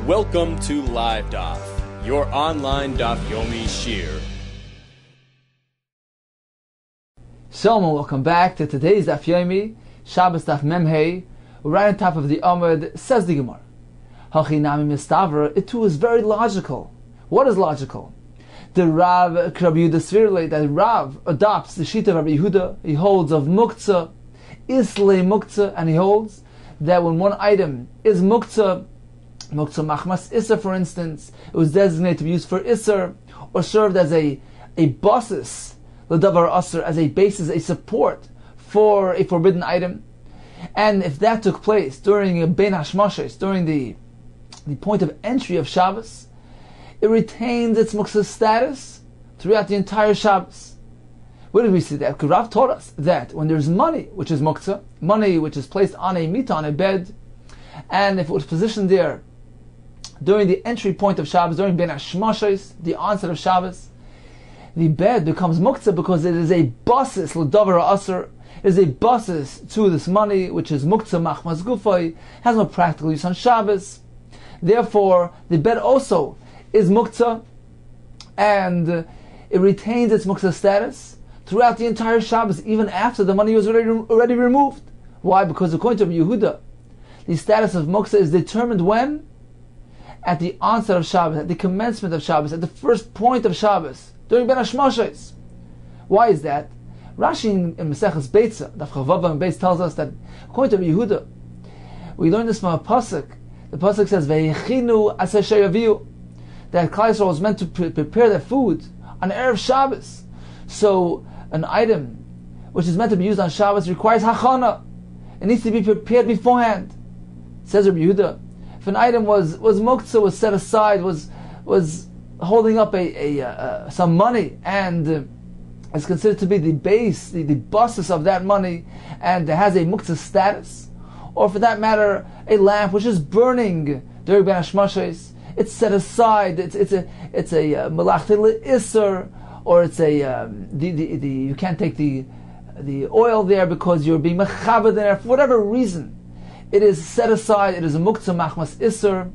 Welcome to LIVEDAF, your online Daf Yomi Shiur. Shalom and welcome back to today's Daf Yomi, Shabbos Daf Memhei. Right on top of the Amud, says the Gemara, Hachi nami mistavra, it too is very logical. What is logical? The Rav Rabbi Yehuda Svirle, that Rav adopts the Shita of Rabbi Yehuda. He holds of Muktzah, Isle Muktzah, and he holds that when one item is Muktzah Machmas Isser, for instance, it was designated to be used for Isser, or served as a basis, L'davar Asr, as a basis, a support for a forbidden item. And if that took place during Ben Hashmashes, during the point of entry of Shabbos, it retains its muktzah status throughout the entire Shabbos. Where did we see that? Because Rav taught us that when there's money, which is muktzah, money which is placed on a mita, on a bed, and if it was positioned there during the entry point of Shabbos, during Ben Hashmashes, the onset of Shabbos, the bed becomes muktzah because it is a basis, l'davar asr, it is a basis to this money, which is muktzah machmas gufay, has no practical use on Shabbos. Therefore, the bed also is muktzah, and it retains its muktzah status throughout the entire Shabbos, even after the money was already removed. Why? Because according to Yehuda, the status of muktzah is determined when? At the onset of Shabbos, at the commencement of Shabbos, at the first point of Shabbos, during Ben Hashmashes. Why is that? Rashi in Maseches Beitza, Daf Chavav and Beitz, tells us that according to Yehuda, we learn this from a pasuk. The pasuk says, "Ve'yichinu aseh sheyaviu," that Klal Yisrael was meant to prepare their food on Erev Shabbos. So an item which is meant to be used on Shabbos requires hachana. It needs to be prepared beforehand. Says Rabbi Yehuda, if an item was muktzah, was set aside, was holding up some money, and is considered to be the base, the basis of that money, and has a muktzah status, or for that matter, a lamp which is burning during Ben Hashmashes, it's set aside. It's a melachti l'isser, or it's you can't take the oil there because you're being mechaber there for whatever reason. It is set aside. It is a muktzah machmas isser,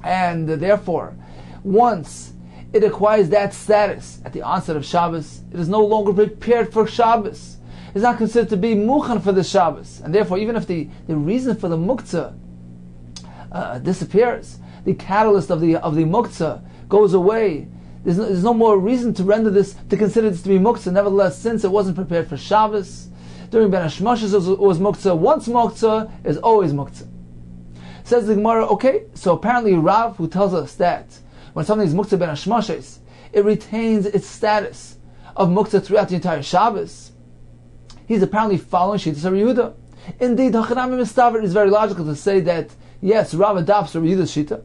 and therefore, once it acquires that status at the onset of Shabbos, it is no longer prepared for Shabbos. It's not considered to be mukhan for the Shabbos, and therefore, even if the reason for the muktzah disappears, the catalyst of the muktzah goes away. There's no more reason to consider this to be muktzah. Nevertheless, since it wasn't prepared for Shabbos, during Ben Hashmashes it was muktzah. Once muktzah is always muktzah. Says the Gemara, okay, so apparently Rav, who tells us that when something is muktzah Ben Hashmashes, it retains its status of muktzah throughout the entire Shabbos, he's apparently following Shittas Rabbi Yehuda. Indeed, Hachanami Mistaver is very logical to say that, yes, Rav adopts Rabbi Yehuda's Shita,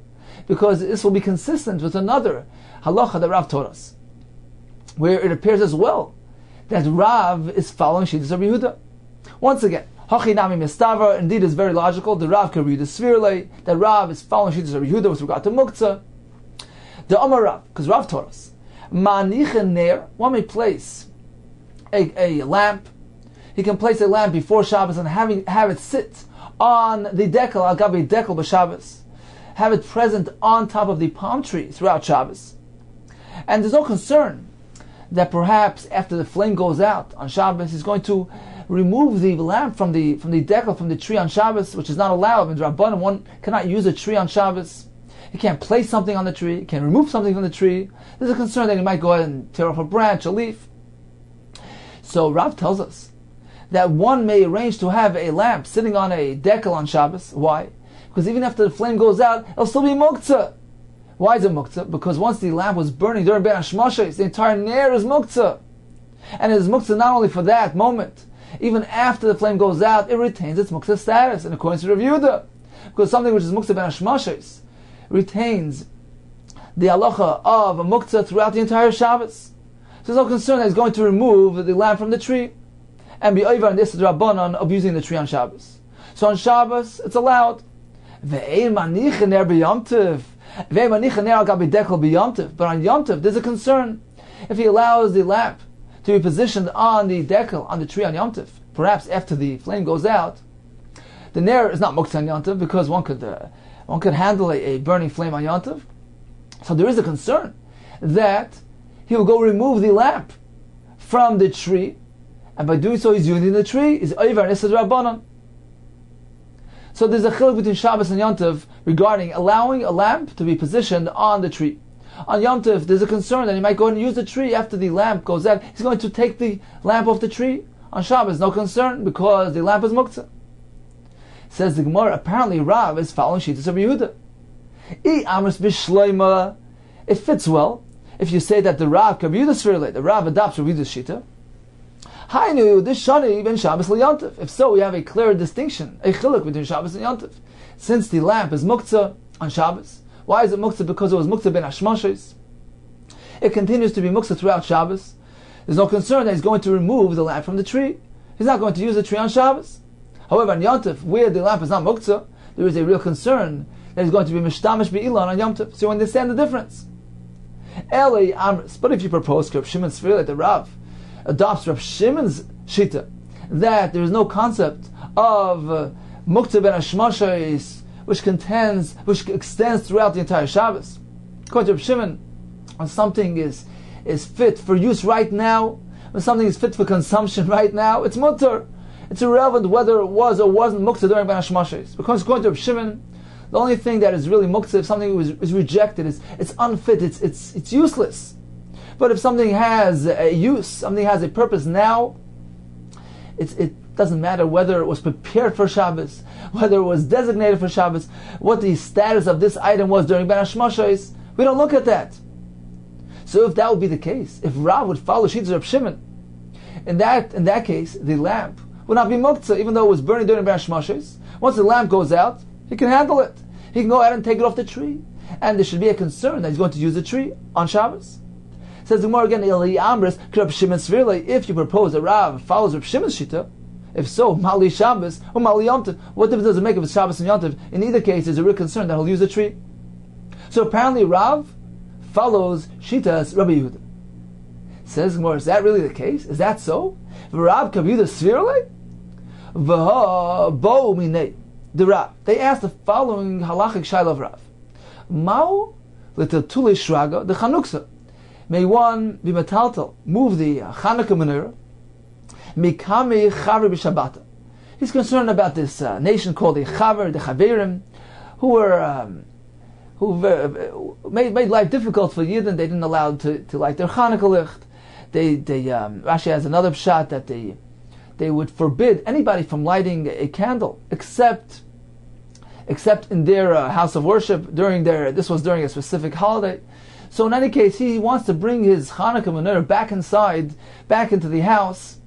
because this will be consistent with another halacha that Rav taught us, where it appears as well that Rav is following Shittas Rabbi Yehuda. Once again, Hachinami Mistaver, indeed, is very logical. The Rav Rabbi Yehuda Svirle, that Rav is following Shittas Rabbi Yehuda with regard to muktzah. The Amar Rav, because Rav taught us, Ma'anichen ner, one may place a lamp. He can place a lamp before Shabbos and have it sit on the dekel, al gabi dekel b'Shabbos. Have it present on top of the palm tree throughout Shabbos. And there's no concern that perhaps after the flame goes out on Shabbos, he's going to remove the lamp from the dekel, from the tree on Shabbos, which is not allowed. In Rabbanan, one cannot use a tree on Shabbos. He can't place something on the tree. He can't remove something from the tree. There's a concern that he might go ahead and tear off a branch, a leaf. So Rav tells us that one may arrange to have a lamp sitting on a dekel on Shabbos. Why? Because even after the flame goes out, it'll still be muktzah. Why is it muktzah? Because once the lamp was burning during Ben Hashmashes, the entire ner is muktzah. And it is muktzah not only for that moment. Even after the flame goes out, it retains its muktzah status, in accordance to Rav Yehuda. Because something which is muktzah Ben Hashmashes retains the halacha of a muktzah throughout the entire Shabbos. So there's no concern that he's going to remove the lamp from the tree and be over in this Rabbanan of using the tree on Shabbos. So on Shabbos, it's allowed. But on Yom Tov, there's a concern. If he allows the lamp to be positioned on the dekel, on the tree on Yom Tov, perhaps after the flame goes out, the ner is not muktzah on Yom Tov, because one one could handle a burning flame on Yom Tov. So there is a concern that he will go remove the lamp from the tree, and by doing so he's using the tree, is Oivar Nisad Rabbanan. So there's a chiluk between Shabbos and Yom Tov regarding allowing a lamp to be positioned on the tree. On Yom Tov, there's a concern that he might go and use the tree after the lamp goes out. He's going to take the lamp off the tree. On Shabbos, no concern, because the lamp is muktzah. Says the Gemara, apparently Rav is following Shittas of Yehuda. It fits well if you say that the Rav the Rav adopts Rav Yehuda's Shita. Hainu this shani ben Shabbos Yom Tov. If so, we have a clear distinction, a chiluk between Shabbos and Yom Tov. Since the lamp is muktzah on Shabbos, why is it muktzah? Because it was muktzah ben hashmashos. It continues to be muktzah throughout Shabbos. There's no concern that he's going to remove the lamp from the tree. He's not going to use the tree on Shabbos. However, on Yom Tov, where the lamp is not muktzah, there is a real concern that he's going to be mishtamish be'ilan on Yom Tov. So you understand the difference. Eli Amris. But if you propose Rav Shimon Sfir, that the Rav adopts Rav Shimon's shita, that there is no concept of muktzah ben hashmashos, which extends throughout the entire Shabbos. According to Rav Shimon, when something is fit for use right now, when something is fit for consumption right now, it's mutter. It's irrelevant whether it was or wasn't muktzah during ben hashmashos. Because according to Rav Shimon, the only thing that is really muktzah, if something is rejected, it's unfit, it's useless. But if something has a use, something has a purpose now, it doesn't matter whether it was prepared for Shabbos, whether it was designated for Shabbos, what the status of this item was during Ben Hashmashos. We don't look at that. So if that would be the case, if Rav would follow Shittas Reb Shimon, in that case, the lamp would not be muktzah, even though it was burning during Ben Hashmashos. Once the lamp goes out, he can handle it. He can go out and take it off the tree. And there should be a concern that he's going to use the tree on Shabbos. Says the Gemara again, if you propose that Rav follows Reb Shimon's shita, if so, Mali Shabbos or Mali Yom Tov, what difference does it make if it's Shabbos and Yom Tov? In either case, there's a real concern that he'll use the tree. So apparently Rav follows Shitas Rabbi Yehuda. Says the Gemara, is that really the case? Is that so? Rav Kaviuda Svirle? Bo Minei. The Rav. They asked the following halachic shaila of Rav. Mao l'tatule shraga the chanuksa. May one be metaltal, move the Chanukah menorah, mikame chaver b'shabbata. He's concerned about this nation called the Chaver, the Chaverim, who made life difficult for Yidden. They didn't allow to light their Chanukah licht. Rashi has another pshat that they would forbid anybody from lighting a candle except in their house of worship this was during a specific holiday. So in any case, he wants to bring his Chanukah menorah back into the house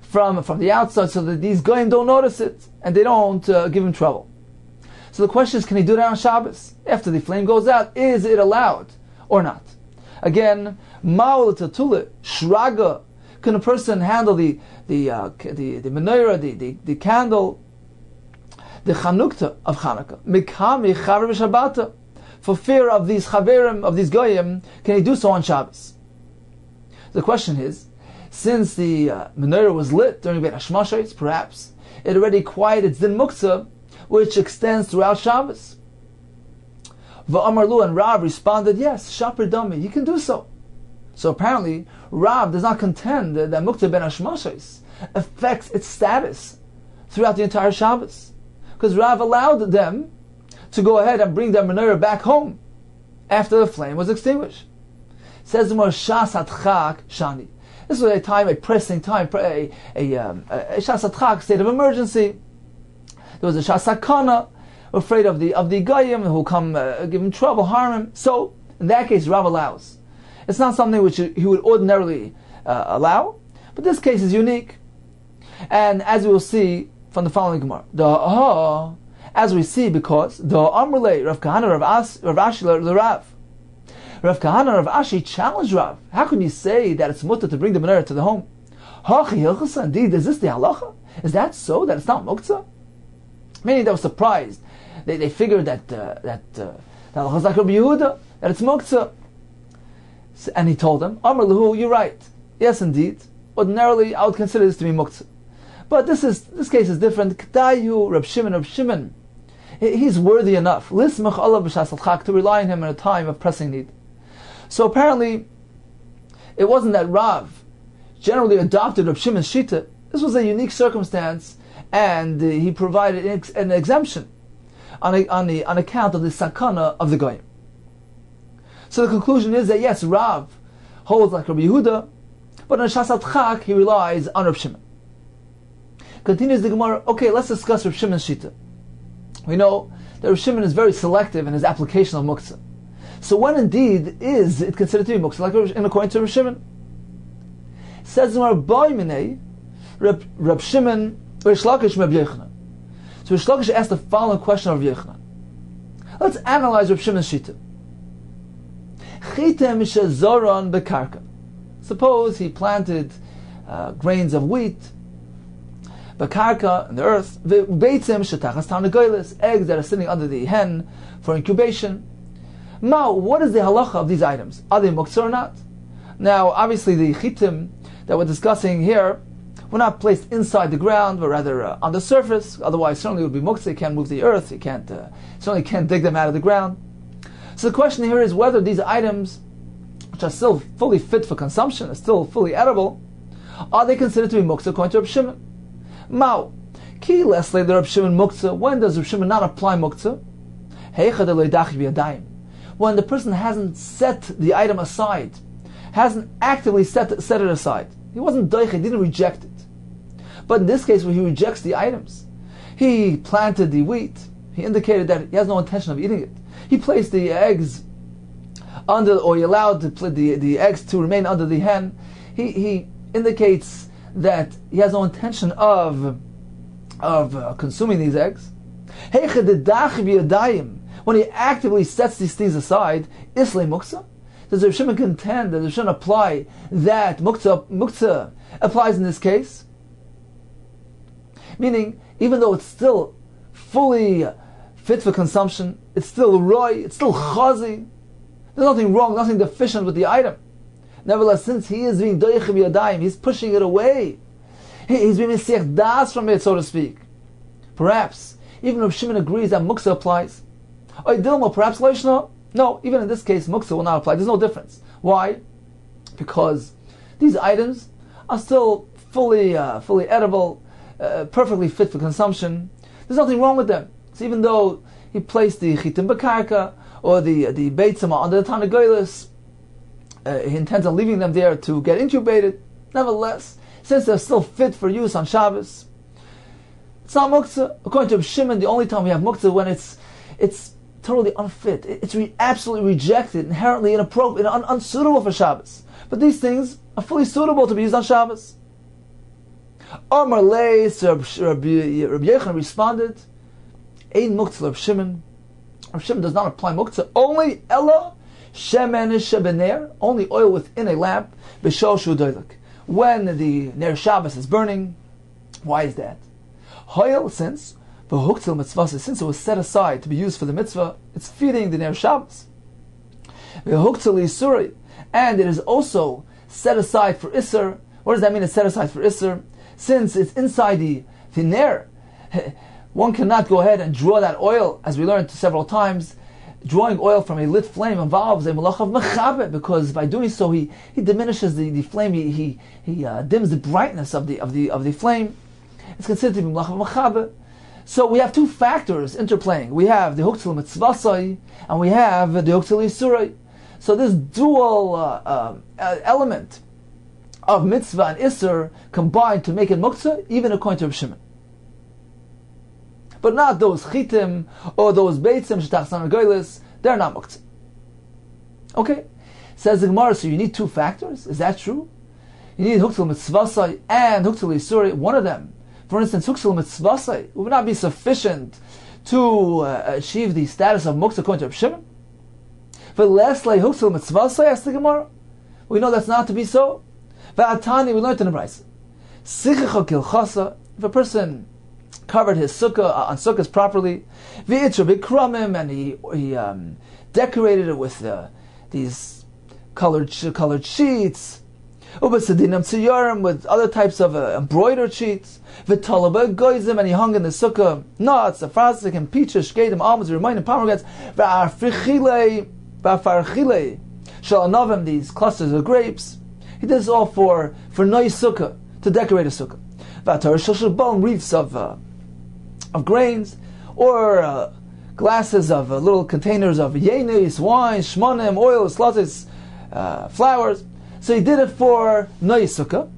from the outside, so that these goyim don't notice it and they don't give him trouble. So the question is, can he do that on Shabbos after the flame goes out? Is it allowed or not? Again, ma'ul tatule shraga. Can a person handle the menorah, the candle, the chanukta of Chanukah? Mikami chaver b'shabbata. For fear of these chaverim, of these goyim, can he do so on Shabbos? The question is, since the menorah was lit during Ben Hashmashos, perhaps it already acquired its din muktzah, which extends throughout Shabbos. Va'amarlu, and Rav responded, yes, shaper dami, he can do so. So apparently, Rav does not contend that muktzah Ben Hashmashos affects its status throughout the entire Shabbos, because Rav allowed them to go ahead and bring their menorah back home after the flame was extinguished. Says the more shas hatchak shani. This was a pressing time, a shas hatchak, state of emergency. There was a shas hakana, afraid of the goyim who come give him trouble, harm him. So in that case, Rav allows. It's not something which he would ordinarily allow, but this case is unique. And as we will see from the following Gemara, as we see, because the Amrle Rav Kahana Rav Ashi the Rav Kahana Rav Ashi challenged Rav. How can you say that it's mutter to bring the menorah to the home? Indeed, is this the halacha? Is that so? That it's not muktzah? Meaning they were surprised. They figured that the halacha is like Rabbi Yehuda, that it's muktzah. And he told them, Amrlahu, you're right. Yes, indeed. Ordinarily, I would consider this to be muktzah. But this case is different. K'dayu Reb Shimon He's worthy enough. Lismach Allah b'shas al-chak, to rely on him in a time of pressing need. So apparently, it wasn't that Rav generally adopted Reb Shimon's shita. This was a unique circumstance, and he provided an exemption on account of the sakana of the goyim. So the conclusion is that yes, Rav holds like Rabbi Yehuda, but on Shas al-chak he relies on Reb Shimon. Continues the Gemara. Okay, let's discuss Reb Shimon's shita. We know that Reb Shimon is very selective in his application of muktzah. So when indeed is it considered to be muktzah, like in according to Reb Shimon? Says the Gemara, Boy Minei, Reb Shimon, Rish Lakish Reb Yochanan. So Rish Lakish asked the following question of Yochanan. Let's analyze Reb Shimon's shita. Chitem shezoron bekarka. Suppose he planted grains of wheat, bekarka, in the earth, beitzim shetachas tarnagolos, eggs that are sitting under the hen for incubation. Now, what is the halacha of these items? Are they muktzah or not? Now, obviously, the chitim that we're discussing here were not placed inside the ground, but rather on the surface. Otherwise, certainly it would be muktzah. You can't move the earth. You certainly can't dig them out of the ground. So the question here is whether these items, which are still fully fit for consumption, are still fully edible, are they considered to be muktzah according to Reb Shimon? Mao, ki lesle the Reb Shimon muktzah. When does Reb Shimon not apply muktzah? When the person hasn't set the item aside, hasn't actively set it aside. He wasn't doich, he didn't reject it. But in this case, where he rejects the items, he planted the wheat, he indicated that he has no intention of eating it. He placed the eggs under, or he allowed the eggs to remain under the hen. He indicates that he has no intention of consuming these eggs. When he actively sets these things aside, islay muktzah. Does Reb Shimon contend that Reb Shimon apply that muktzah applies in this case? Meaning, even though it's still fully fit for consumption, it's still roy, it's still chazi, there's nothing wrong, nothing deficient with the item. Nevertheless, since he is being doich b'yadayim, he's pushing it away. He's being mesiach das from it, so to speak. Perhaps, even Reb Shimon agrees that muktzah applies. Or Dilma, perhaps Leishna. No, even in this case, muktzah will not apply. There's no difference. Why? Because these items are still fully edible, perfectly fit for consumption. There's nothing wrong with them. So even though he placed the chitim bekarka or the beitzim under the tarnagolos, he intends on leaving them there to get incubated. Nevertheless, since they're still fit for use on Shabbos, it's not muktzah. According to Reb Shimon, the only time we have muktzah when it's totally unfit. It's absolutely rejected, inherently inappropriate, unsuitable for Shabbos. But these things are fully suitable to be used on Shabbos. Amar Leis, Rabbi Yochanan responded, Ein muktzah Reb Shimon. Reb Shimon does not apply muktzah, only ella shemen shebener, only oil within a lamp, b'shol shu doilek. When the ner Shabbos is burning. Why is that? Hoil, since it was set aside to be used for the mitzvah, it's feeding the ner Shabbos. And it is also set aside for Isser. What does that mean? It's set aside for Isser. Since it's inside the ner, one cannot go ahead and draw that oil, as we learned several times. Drawing oil from a lit flame involves a malach of mechabe, because by doing so he diminishes the flame. He dims the brightness of the flame. It's considered to be malach of mechabe. So we have two factors interplaying. We have the huktzil mitzvasai and we have the huktzil isurai. So this dual element of mitzvah and isur combined to make it muktzah, even according to Reb Shimon. But not those chitim or those beitzim shetachas tarnagolos. They're not muktzah. Okay, says the Gemara. So you need two factors. Is that true? You need huktzil mitzvasai and huktzil isurai. One of them, for instance, huktzil mitzvasai, would not be sufficient to achieve the status of muktzah according to Reb Shimon. For lastly, huktzil mitzvasai, asked the Gemara. We know that's not to be so. V'atani, we learned in the Brisa. Sichicha kilchasa, if a person covered his sukkah on sukkahs properly, v'itra b'kramim, and he decorated it with these colored sheets, Ubasadinam tziyarim, with other types of embroidered sheets. V'talaba goizim, and he hung in the sukkah nuts, afrasik, and peaches, shkedim, almonds, remaining pomegranates. V'arfrichile, shalanavim, these clusters of grapes. He did this all for nice sukkah, to decorate a sukkah. V'atar shoshabal, wreaths of grains, or glasses of little containers of yenis, wine, shmonim, oil, slatis, flowers. So he did it for Noy Sukkah.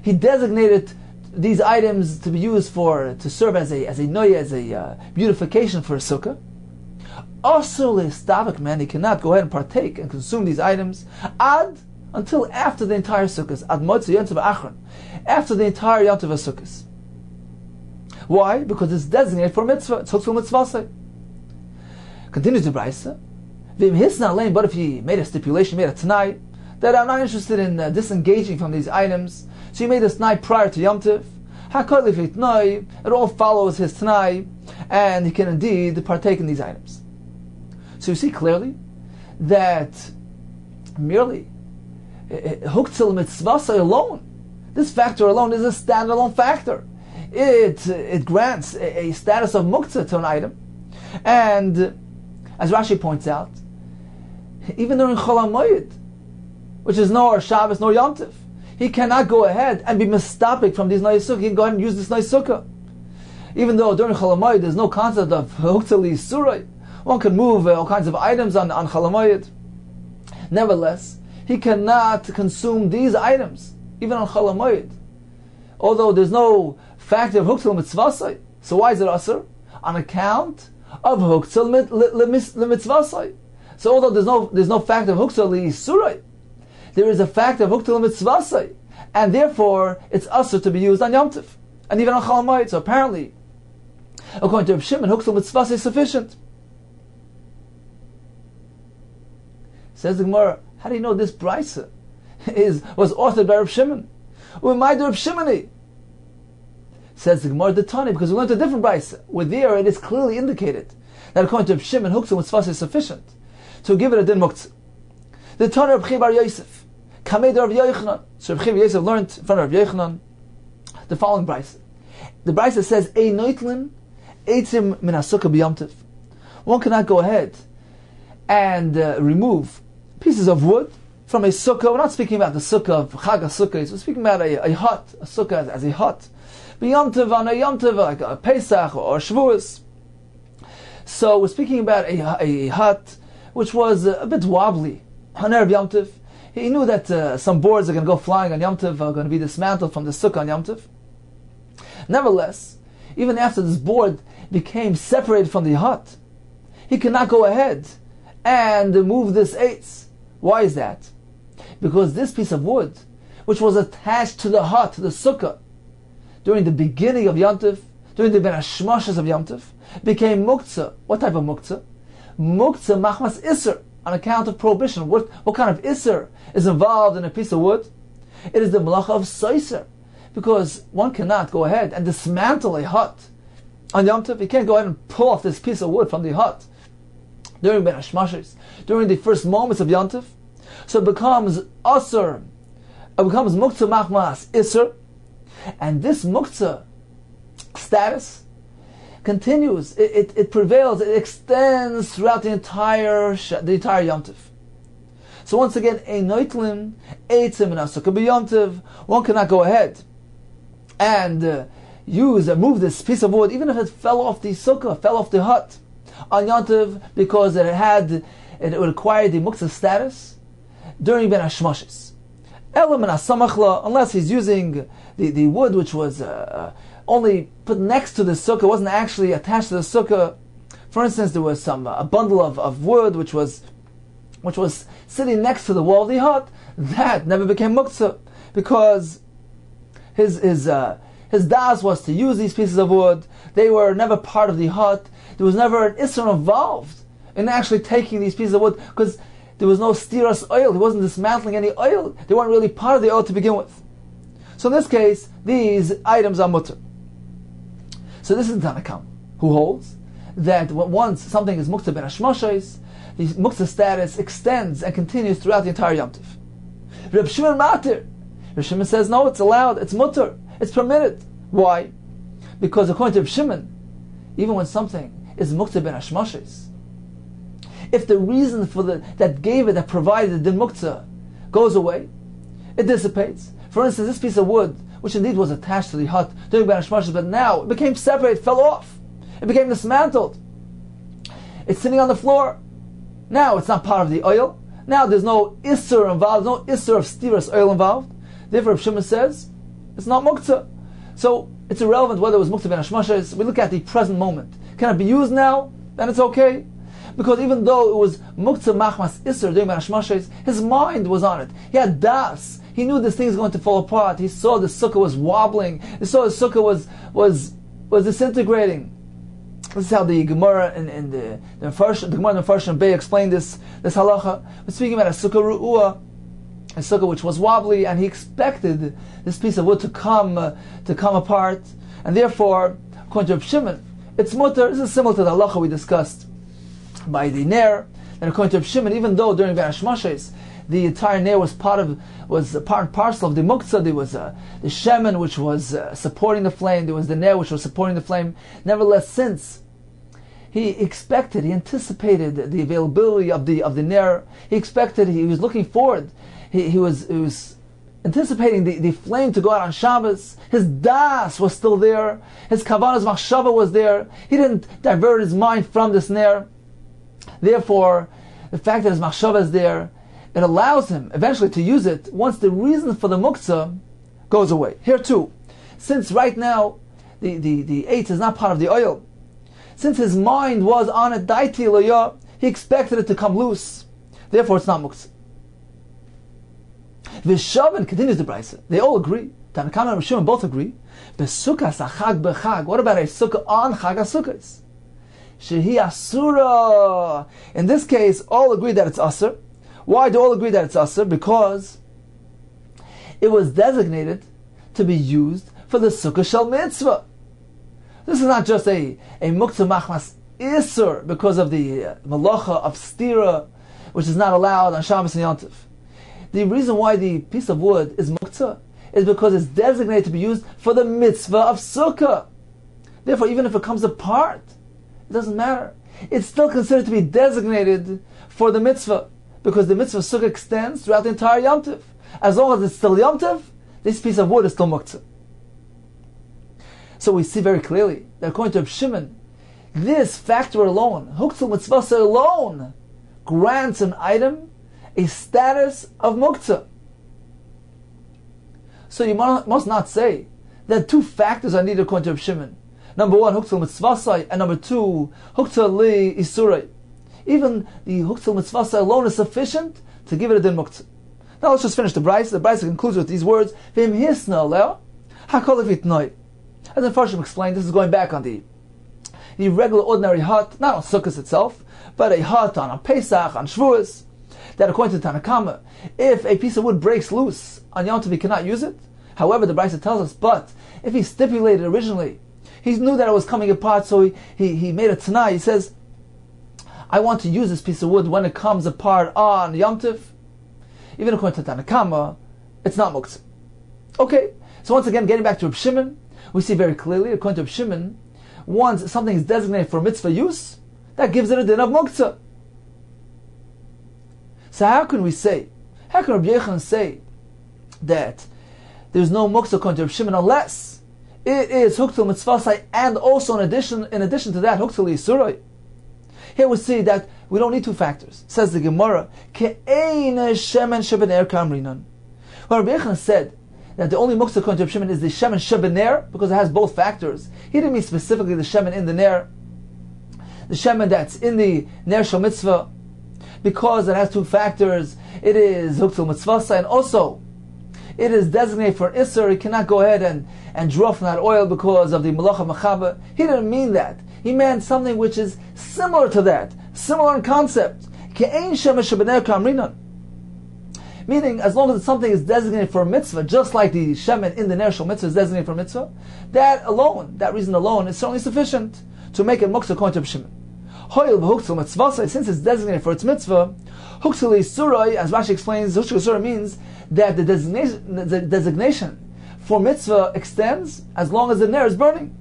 He designated these items to be used to serve as a Noy, as a beautification for a Sukkah. Also, Stavik, man, he cannot go ahead and partake and consume these items until after the entire Sukkahs, ad Motzi Yontiv Achron, after the entire Yontiv Sukkahs. Why? Because it's designated for mitzvah. It's Hutzul Mitzvasai. Continues the Brisa. Vim Hisna Lane, but if he made a stipulation, made a Tanai, that I'm not interested in disengaging from these items, so he made this Tanai prior to Yom Tov, it all follows his Tanai, and he can indeed partake in these items. So you see clearly that merely Huktzil Mitzvasai alone, this factor alone is a standalone factor. It grants a status of Muktzah to an item, and as Rashi points out, even during Chol HaMoed, which is nor Shabbos nor Yom Tov, he cannot go ahead and be mistapik from these nice sukkah. He can go ahead and use this nice sukkah. Even though during Chol HaMoed there's no concept of Huktali Surai, one can move all kinds of items on Chol HaMoed. Nevertheless, he cannot consume these items, even on Chol HaMoed. Although there's no factor of Huktzal Mitzvasai. So why is it Asr? On account of Huktzal Mitzvasai. So although there's no factor of Huktzal Surai, there is a fact of Huktzal Mitzvasai, and therefore it's Asr to be used on Yom Tov, and even on Chol HaMoed. So apparently, according to Reb Shimon, Huktzal Mitzvasai is sufficient. Says the Gemara, how do you know this Brisa was authored by Reb Shimon? U'may de Reb Shimoni. Says the Gemara, the Tani, because we learned a different Brisa, where there it is clearly indicated that according to Reb Shimon, Huktzal Mitzvasai is sufficient to give it a din muktzah. The Tani of Reb Bar Yosef, Kamed Rav Yochanan. So Reb Yosef learned in front of Rav Yochanan the following Brisa. The Brisa says, "Ei noitlin eitzim min hasukah b'yom tov." One cannot go ahead and remove pieces of wood from a sukkah. We're not speaking about the sukkah of Chag HaSukkah. We're speaking about a hut, a sukkah as a hut. B'yom tov, on a yom tov, like a Pesach or Shavuos. So we're speaking about a hut which was a bit wobbly on Erev Yom Tov. He knew that some boards are going to go flying on Yom Tov, are going to be dismantled from the sukkah on Yom Tov. Nevertheless, even after this board became separated from the hut, he cannot go ahead and move this eitz. Why is that? Because this piece of wood, which was attached to the hut, to the sukkah, during the beginning of Yom Tov, during the Ben Hashmashas of Yom Tov, became muktzah. What type of muktzah? Muktzah machmas iser, on account of prohibition. What kind of iser is involved in a piece of wood? It is the malacha of soiser, because one cannot go ahead and dismantle a hut on Yom Tov. You can't go ahead and pull off this piece of wood from the hut during Ben Hashmashas, during the first moments of Yom Tov. So it becomes asur, it becomes muktzah machmas iser, and this muktzah status continues, it prevails, it extends throughout the entire Yom Tov. So once again, ein noitlim eitzim min hasukah b'Yom Tov. One cannot go ahead and move this piece of wood, even if it fell off the sukkah, fell off the hut on Yom Tov, because it required the muktzah status during Ben Hashmashas. Ela min hasamachla, unless he's using the wood which was only put next to the sukkah, wasn't actually attached to the sukkah. For instance, there was a bundle of wood which was sitting next to the wall of the hut. That never became muktzah, because his das was to use these pieces of wood. They were never part of the hut. There was never an isra involved in actually taking these pieces of wood, because there was no stiras oil. He wasn't dismantling any oil. They weren't really part of the oil to begin with. So in this case, these items are mutter. So this is the Tanakam, who holds that once something is muktzah ben hashmashos, the muktzah status extends and continues throughout the entire Yom Tov. Reb Shimon matir. Reb Shimon says no, it's allowed, it's mutter, it's permitted. Why? Because according to Reb Shimon, even when something is muktzah ben hashmashes, if the reason for that gave it, that provided the muktzah, goes away, it dissipates. For instance, this piece of wood, which indeed was attached to the hut during ben hashmashes, but now it became separate, fell off, it became dismantled. It's sitting on the floor. Now it's not part of the oil. Now there's no isser involved, no isser of stiras oil involved. Therefore, Reb Shimon says it's not muktzah. So it's irrelevant whether it was muktzah ben hashmashes. We look at the present moment. Can it be used now? Then it's okay. Because even though it was muktzah machmas isser during ben hashmashes, his mind was on it. He had das. He knew this thing is going to fall apart. He saw the sukkah was wobbling. He saw the sukkah was disintegrating. This is how the Gemara in the Gemara in the Farshim Bay explained this halacha. We're speaking about a sukkah ru'ua, a sukkah which was wobbly, and he expected this piece of wood to come apart, and therefore, according to Reb Shimon, it's mutter. This is similar to the halacha we discussed by the ner. And according to Reb Shimon, even though during ben hashmashes the entire ner was part and parcel of the muktzah, there was the shemen which was supporting the flame, there was the ner which was supporting the flame. Nevertheless, since he anticipated the availability of the ner, he was looking forward, he was anticipating the flame to go out on Shabbos. His das was still there, his kavanas machshava was there, he didn't divert his mind from this ner. Therefore, the fact that his machshava is there, it allows him eventually to use it once the reason for the muktzah goes away. Here too, since right now the eitz is not part of the oil, since his mind was on it, daiti loya, he expected it to come loose. Therefore, it's not muktzah. Vishavan continues the brayso. They all agree. Tanakama and Rishon both agree. Besukas achag bechag. What about a sukkah on chag hasukkos? Shehi asura. In this case, all agree that it's asur. Why do all agree that it's asur? Because it was designated to be used for the sukkah shel mitzvah. This is not just a muktzah machmas isur because of the malacha of stira, which is not allowed on Shabbos and Yom Tov. The reason why the piece of wood is muktzah is because it's designated to be used for the mitzvah of sukkah. Therefore, even if it comes apart, it doesn't matter. It's still considered to be designated for the mitzvah, because the mitzvah of sukkah extends throughout the entire Yom Tov. As long as it's still Yom Tov, this piece of wood is still muktzah. So we see very clearly that according to Reb Shimon, this factor alone, huktzul mitzvah alone, grants an item a status of muktzah. So you must not say that two factors are needed according to Reb Shimon. Number one, huktzul mitzvah, and number two, huktzul li isurai. Even the huktzul mitzvah alone is sufficient to give it a din muktzah. Now let's just finish the brayso. The brayso concludes with these words: "V'im hisna leo hakol v'itnoi." As the Farshim explained, this is going back on the regular ordinary hut, not on Sukkot itself, but a hut on Pesach, on Shavuos, that according to Tanakama, if a piece of wood breaks loose on Yom Tov, he cannot use it. However, the brayso tells us, but if he stipulated originally, he knew that it was coming apart, so he made a tanai. He says, I want to use this piece of wood when it comes apart on Yom Tov. Even according to Tanakama, it's not muktzah. Okay, so once again, getting back to Reb Shimon, we see very clearly, according to Reb Shimon, once something is designated for mitzvah use, that gives it a din of muktzah. So how can Rabbi Yechon say that there's no muktzah according to Reb Shimon unless it is huktzul mitzvah and also in addition to that huktzul yisuroi? Here we see that we don't need two factors. Says the Gemara, Ke'ein shemen shebener kamrinan. When Rabbi Yechon said that the only muktzah according to Reb Shimon is the shemen shebener, because it has both factors, he didn't mean specifically the shemen in the ner, the shemen that's in the ner shel mitzvah, because it has two factors. It is huktzul mitzvah, and also it is designated for isser. He cannot go ahead and draw from that oil because of the malacha machaba. He didn't mean that. He meant something which is similar to that, similar in concept. Ke'ein shemen shebener kamrinan. Meaning, as long as something is designated for a mitzvah, just like the shemen in the ner shel mitzvah is designated for a mitzvah, that reason alone is certainly sufficient to make it muktzah according to Reb Shimon. Since it's designated for its mitzvah, huksali surai, as Rashi explains, huksali surai means that the designation for mitzvah extends as long as the ner is burning.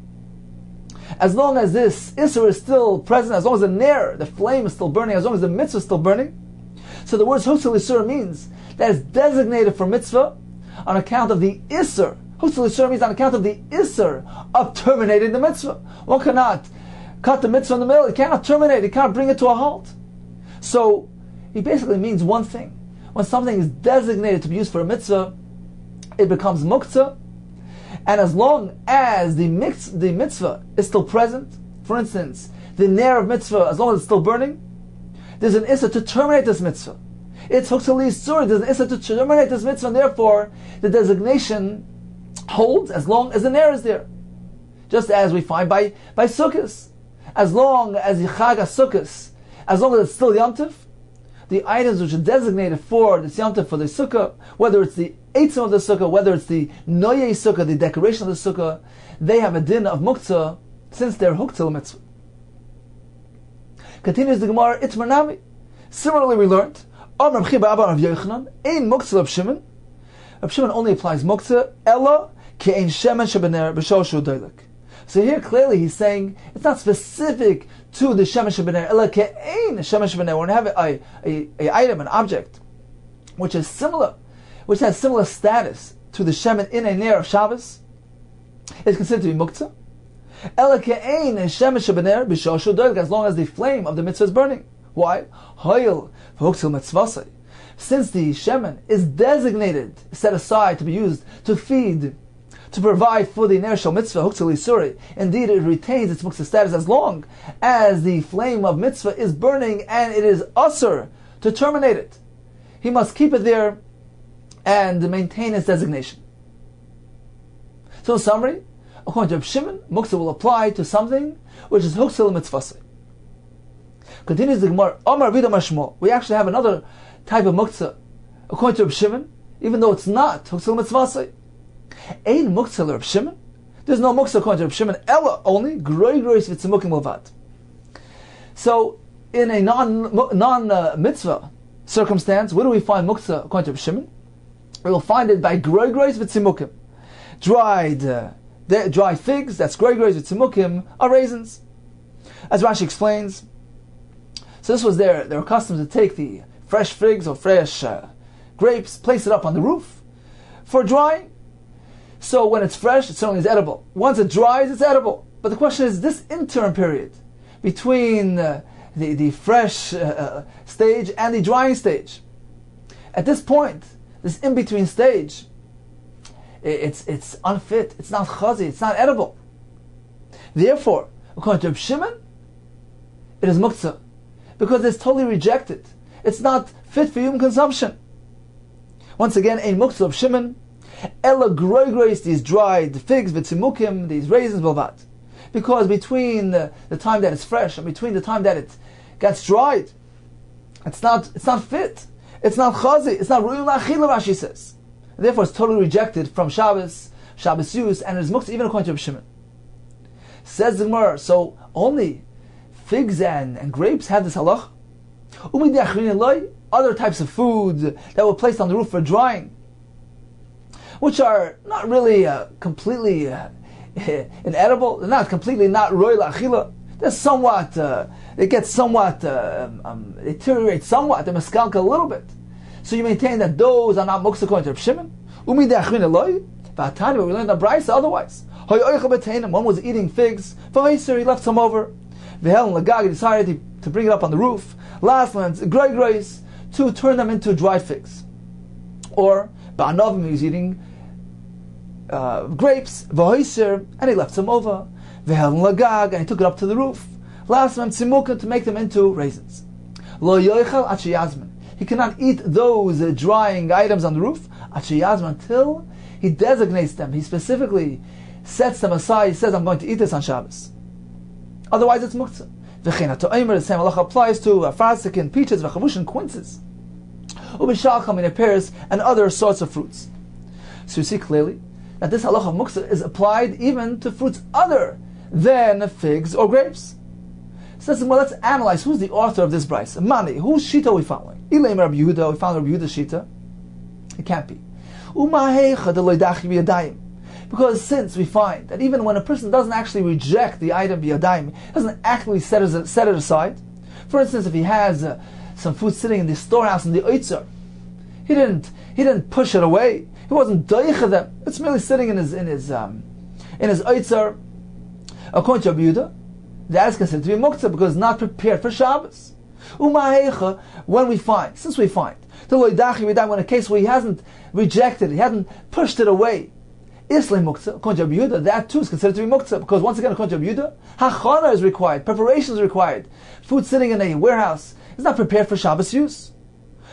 As long as this isur is still present, as long as the ner, the flame is still burning, as long as the mitzvah is still burning. So the words huksali surai means that it's designated for mitzvah on account of the isur. Huksali surai means on account of the isur of terminating the mitzvah. One cannot cut the mitzvah in the middle. He cannot terminate. He cannot bring it to a halt. So he basically means one thing. When something is designated to be used for a mitzvah, it becomes muktzah. And as long as the mitzvah is still present, for instance, the ner of mitzvah, as long as it's still burning, there's an issa to terminate this mitzvah. It's huksali sur, there's an issa to terminate this mitzvah, and therefore the designation holds as long as the ner is there. Just as we find by Sukkos. As long as the Chag HaSukkos, as long as it's still Yom Tov, the items which are designated for the Yom Tov, for the Sukkah, whether it's the Eitzim of the Sukkah, whether it's the Noyei Sukkah, the decoration of the Sukkah, they have a din of Muktzah since they're hooked to the mitzvah. Continues the Gemara, Itmar Nami. Similarly, we learned, Reb Chiya bar Abba Rav Yochanan, Ein Muktzah Reb Shimon. Reb Shimon only applies Muktzah, Ella Ke'ein Shemen Shebener B'Shor Shu Doilek. So here clearly he's saying it's not specific to the Shemen Shebener, Ella Ke'ein Shemen Shebener. When we have a item, an object, which is similar, which has similar status to the Shemen in a ner of Shabbos, is considered to be Muktzah. Ella Ke'ein Shemen Shebener B'Shor Shu Doilek, as long as the flame of the mitzvah is burning. Why? Hoil v'huksil mitzvasai. Since the Shemen is designated, set aside to be used to feed, to provide for the ner shel mitzvah, huksal isuri. Indeed, it retains its muktzah status as long as the flame of mitzvah is burning and it is usur to terminate it. He must keep it there and maintain its designation. So in summary, according to Reb Shimon, muktzah will apply to something which is huksal mitzvasai. Continues the Gemara, Amar Vida Mashmo. We actually have another type of muktzah, according to Reb Shimon, even though it's not huksal mitzvasai. Ein muktzah Reb Shimon. There's no muktzah according to Reb Shimon. Ella only groi grois v'tzimukim levad. So, in a non mitzvah circumstance, where do we find muktzah according to Reb Shimon? We will find it by groi grois v'tzimukim. Dried figs, that's groi grois v'tzimukim, are raisins. As Rashi explains, so this was their custom to take the fresh figs or fresh grapes, place it up on the roof for drying. So when it's fresh, it certainly is edible. Once it dries, it's edible. But the question is, this interim period between the fresh stage and the drying stage. At this point, this in-between stage, it's unfit, it's not chazi, it's not edible. Therefore, according to Reb Shimon, it is muktzah, because it's totally rejected. It's not fit for human consumption. Once again, ein muktzah Reb Shimon, ella groi grois, these dried figs, v'tzimukim, these raisins, bilvat. Because between the time that it's fresh and between the time that it gets dried, it's not fit. It's not chazi. It's not ru'im la'achila, Rashi says. And therefore, it's totally rejected from Shabbos use, and it is muktzah even according to Reb Shimon. Says the Gemara, so only figs and grapes have this halach. Other types of food that were placed on the roof for drying, which are not really completely inedible, they're not completely not roy la'achila. They're somewhat, it gets somewhat, deteriorates somewhat, they meskalka a little bit. So you maintain that those are not muktzah according to Reb Shimon. But we learned the brayso otherwise. One was eating figs, he left some over. He decided to bring it up on the roof. Last one's groi grois, to turn them into dried figs. Or ba'anovim, he was eating grapes, and he left some over. And he took it up to the roof. Last one, tzimukim, to make them into raisins. Lo yoichal achiyazman. He cannot eat those drying items on the roof until he designates them. He specifically sets them aside. He says, I'm going to eat this on Shabbos. Otherwise, it's muktzah. The same halacha applies to farsikin, peaches, v'chavushin, quinces, ubishalcham, in pears, and other sorts of fruits. So you see clearly that this halacha of muktzah is applied even to fruits other than figs or grapes. So let's analyze who's the author of this brisa. Mani, whose shita are we following? Ilaim Rabbi Yehuda, we found Rabbi Yehuda's shita. It can't be. Because since we find that even when a person doesn't actually reject the item biyadayim, doesn't actively set it aside. For instance, if he has some food sitting in the storehouse in the oitzer, he didn't push it away. He wasn't doicha them. It's merely sitting in his oitzer. According to Rabbi Yehuda, that is considered to be muktzah because it's not prepared for Shabbos. Since we find when a case where he hasn't rejected it, he hasn't pushed it away, Islam muktzah, according to Rabbi Yehuda, that too is considered to be muktzah because once again, according to Rabbi Yehuda, hachana is required, preparation is required. Food sitting in a warehouse is not prepared for Shabbos use.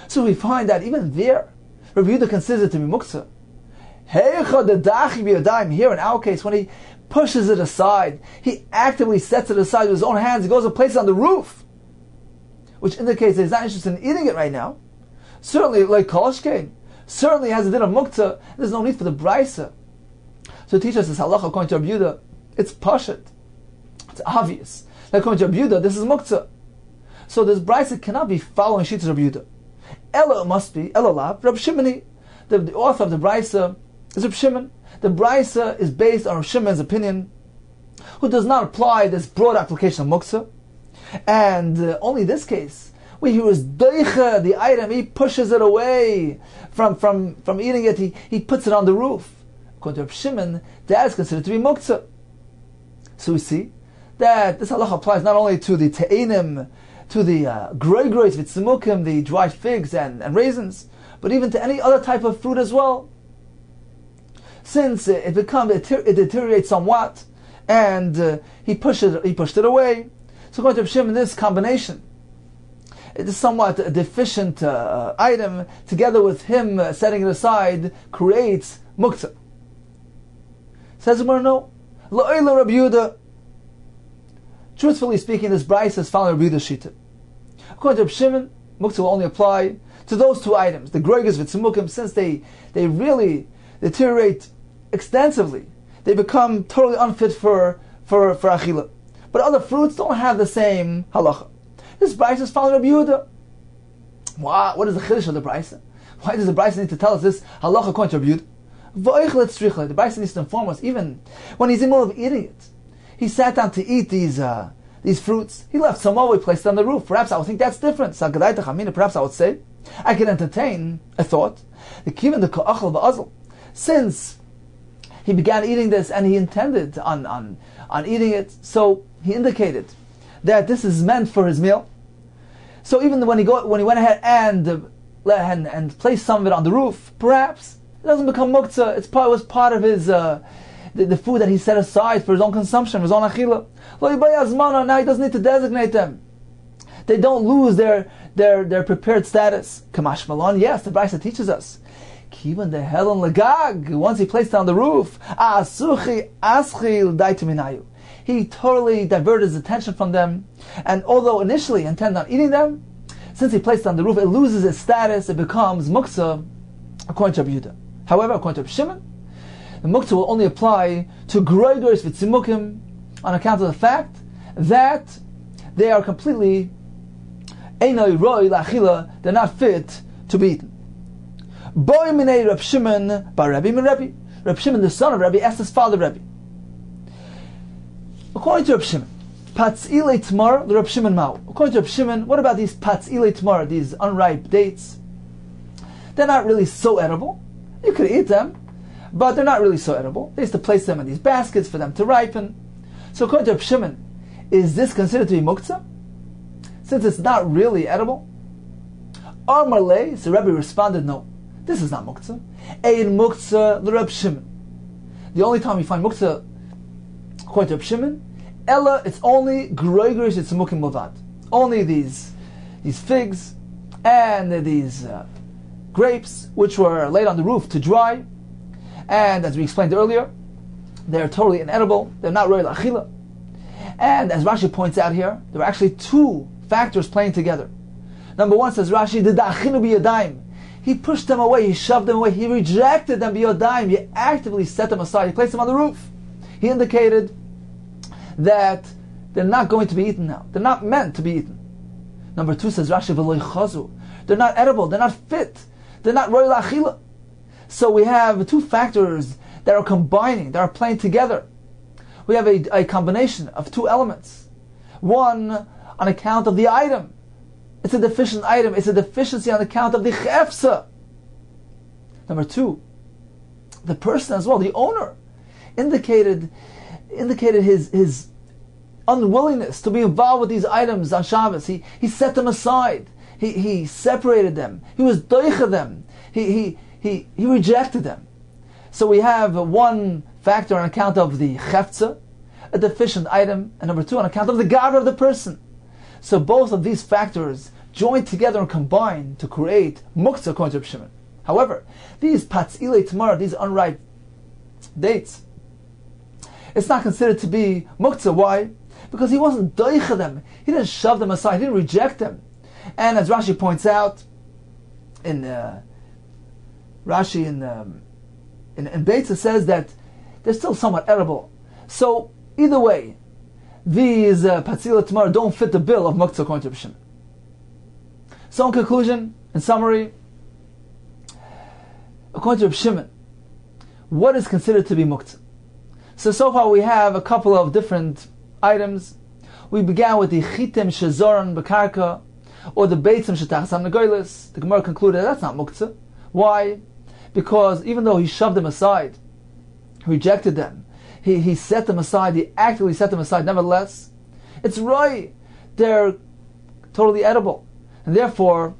So we find that even there, Rabbi Yehuda considers it to be muktzah. Here in our case, when he pushes it aside, he actively sets it aside with his own hands, he goes and places it on the roof, which indicates that he's not interested in eating it right now. Certainly, like Kolshkein, certainly has a din of muktzah. There's no need for the brisa. So teach us this halacha according to Rabbi Yehuda. It's pashut. It's obvious. Like according to Rabbi Yehuda, this is muktzah. So this brisa cannot be following Shittas Rabbi Yehuda. Ella must be Ella Lav Rabbi Shimoni. The author of the brisa is Rabbi Shimon. The brisa is based on Rabbi Shimon's opinion, who does not apply this broad application of muktzah. And only this case, where he was doicha the item, he pushes it away from eating it, he puts it on the roof. According to Rabbi Shimon, that is considered to be muktzah. So we see that this halacha applies not only to the te'enim, to the groigrois, vitzimukim, the dried figs and raisins, but even to any other type of fruit as well. Since it deteriorates somewhat, and he pushed it away. So according to Rabbi Shimon, this combination, it is somewhat a deficient item, together with him setting it aside, creates muktzah. Says the Gemara, no. La'oila Rabbi Yehuda. Truthfully speaking, this brayso is following Rabbi Yehuda's shita. According to Rabbi Shimon, muktzah will only apply to those two items, the groigas v'tzimukim, since they really deteriorate extensively. They become totally unfit for achila. But other fruits don't have the same halacha. This brayso is following Rabbi Yehuda. Wow, what is the chiddush of the brayso? Why does the brayso need to tell us this halacha according to Rabbi Yehuda? The brayso needs to inform us, even when he's in the middle of eating it. He sat down to eat these fruits. He left some more, he placed it on the roof. Perhaps I would think that's different. Perhaps I would say, I can entertain a thought. Since he began eating this and he intended on eating it, so he indicated that this is meant for his meal. So even when he went ahead and placed some of it on the roof, perhaps it doesn't become muktzah. It was part of his the food that he set aside for his own consumption, for his own achila. Now he doesn't need to designate them. They don't lose their prepared status. Kamash Malon, yes, the brayso teaches us. Even the helen lagag, once he placed it on the roof, he totally diverted his attention from them. And although initially he intended on eating them, since he placed it on the roof, it loses its status, it becomes muktzah, according to Rabbi Yehuda. However, according to Rabbi Shimon, the muktzah will only apply to groigos v'tzimukim on account of the fact that they are completely einoi roi la'achila, they're not fit to be eaten. Boy minei Rabbi Shimon bar Rabbi min Rabbi. Rabbi Shimon, the son of Rabbi, asked his father Rabbi. According to Rabbi Shimon, patzilei tmar the Rabbi Shimon ma'u. According to Rabbi Shimon, what about these patzilei tmar, these unripe dates? They're not really so edible. You could eat them, but they're not really so edible. They used to place them in these baskets for them to ripen. So according to Rabbi Shimon, is this considered to be muktzah, since it's not really edible? Amar lei, so Rabbi responded, no, this is not muktzah. Ein muktzah the Rabbi Shimon. The only time you find muktzah, according to Rabbi Shimon, ella, it's only groigrish etzimukim levad. Only these figs and these grapes, which were laid on the roof to dry, and as we explained earlier, they're totally inedible. They're not roy l'achila. And as Rashi points out here, there are actually two factors playing together. Number one, says Rashi, the da'achinu biyadayim. He pushed them away, he shoved them away, he rejected them biyadayim, he actively set them aside, he placed them on the roof. He indicated that They're not going to be eaten now. They're not meant to be eaten. Number 2 says Rashi, v'lo chazu. They're not edible. They're not fit. They're not roy la'achila. So we have 2 factors that are combining, that are playing together. We have a combination of 2 elements. One, on account of the item. It's a deficient item. It's a deficiency on account of the chefsa. Number 2, the person as well, the owner, indicated his unwillingness to be involved with these items on Shabbos. He set them aside. He separated them. He was doicha them. He rejected them. So we have 1 factor on account of the chefza, a deficient item, and number 2 on account of the gavra of the person. So both of these factors join together and combine to create muktzah according to Reb Shimon. However, these patzilei tamar, these unripe dates, it's not considered to be muktzah. Why? Because he wasn't doicha them. He didn't shove them aside. He didn't reject them. And as Rashi points out in Beitza says that they're still somewhat edible. So either way, these patzilei tamar don't fit the bill of muktzah according to Reb Shimon. So in conclusion, in summary, according to Reb Shimon, what is considered to be muktzah? So far we have a couple of different items. We began with the chitim shezoran bekarka, or the beitzim shetachsam negoilis. The Gemara concluded that's not muktzah. Why? Because even though he shoved them aside, rejected them, he set them aside, he actively set them aside, nevertheless, it's right. They're totally edible. And therefore,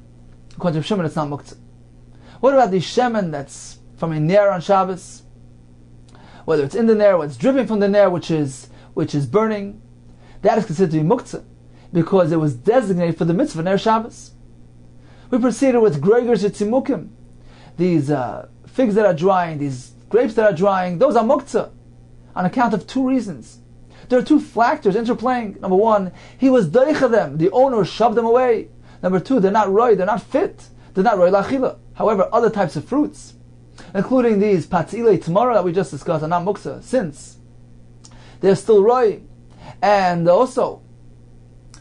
according to Reb Shimon, it's not muktzah. What about the shemen that's from a ner on Shabbos? Whether it's in the ner, whether it's dripping from the ner, which is burning, that is considered to be muktzah, because it was designated for the mitzvah ner Shabbos. We proceeded with gregers yitzimukim. These figs that are drying, these grapes that are drying, those are muktzah, on account of 2 reasons. There are 2 factors interplaying. Number 1, he was doicha them. The owner shoved them away. Number 2, they're not roy, they're not fit. They're not roy la'achila. However, other types of fruits, including these patzilei tamara that we just discussed, are not muktzah, since they're still roy. And also,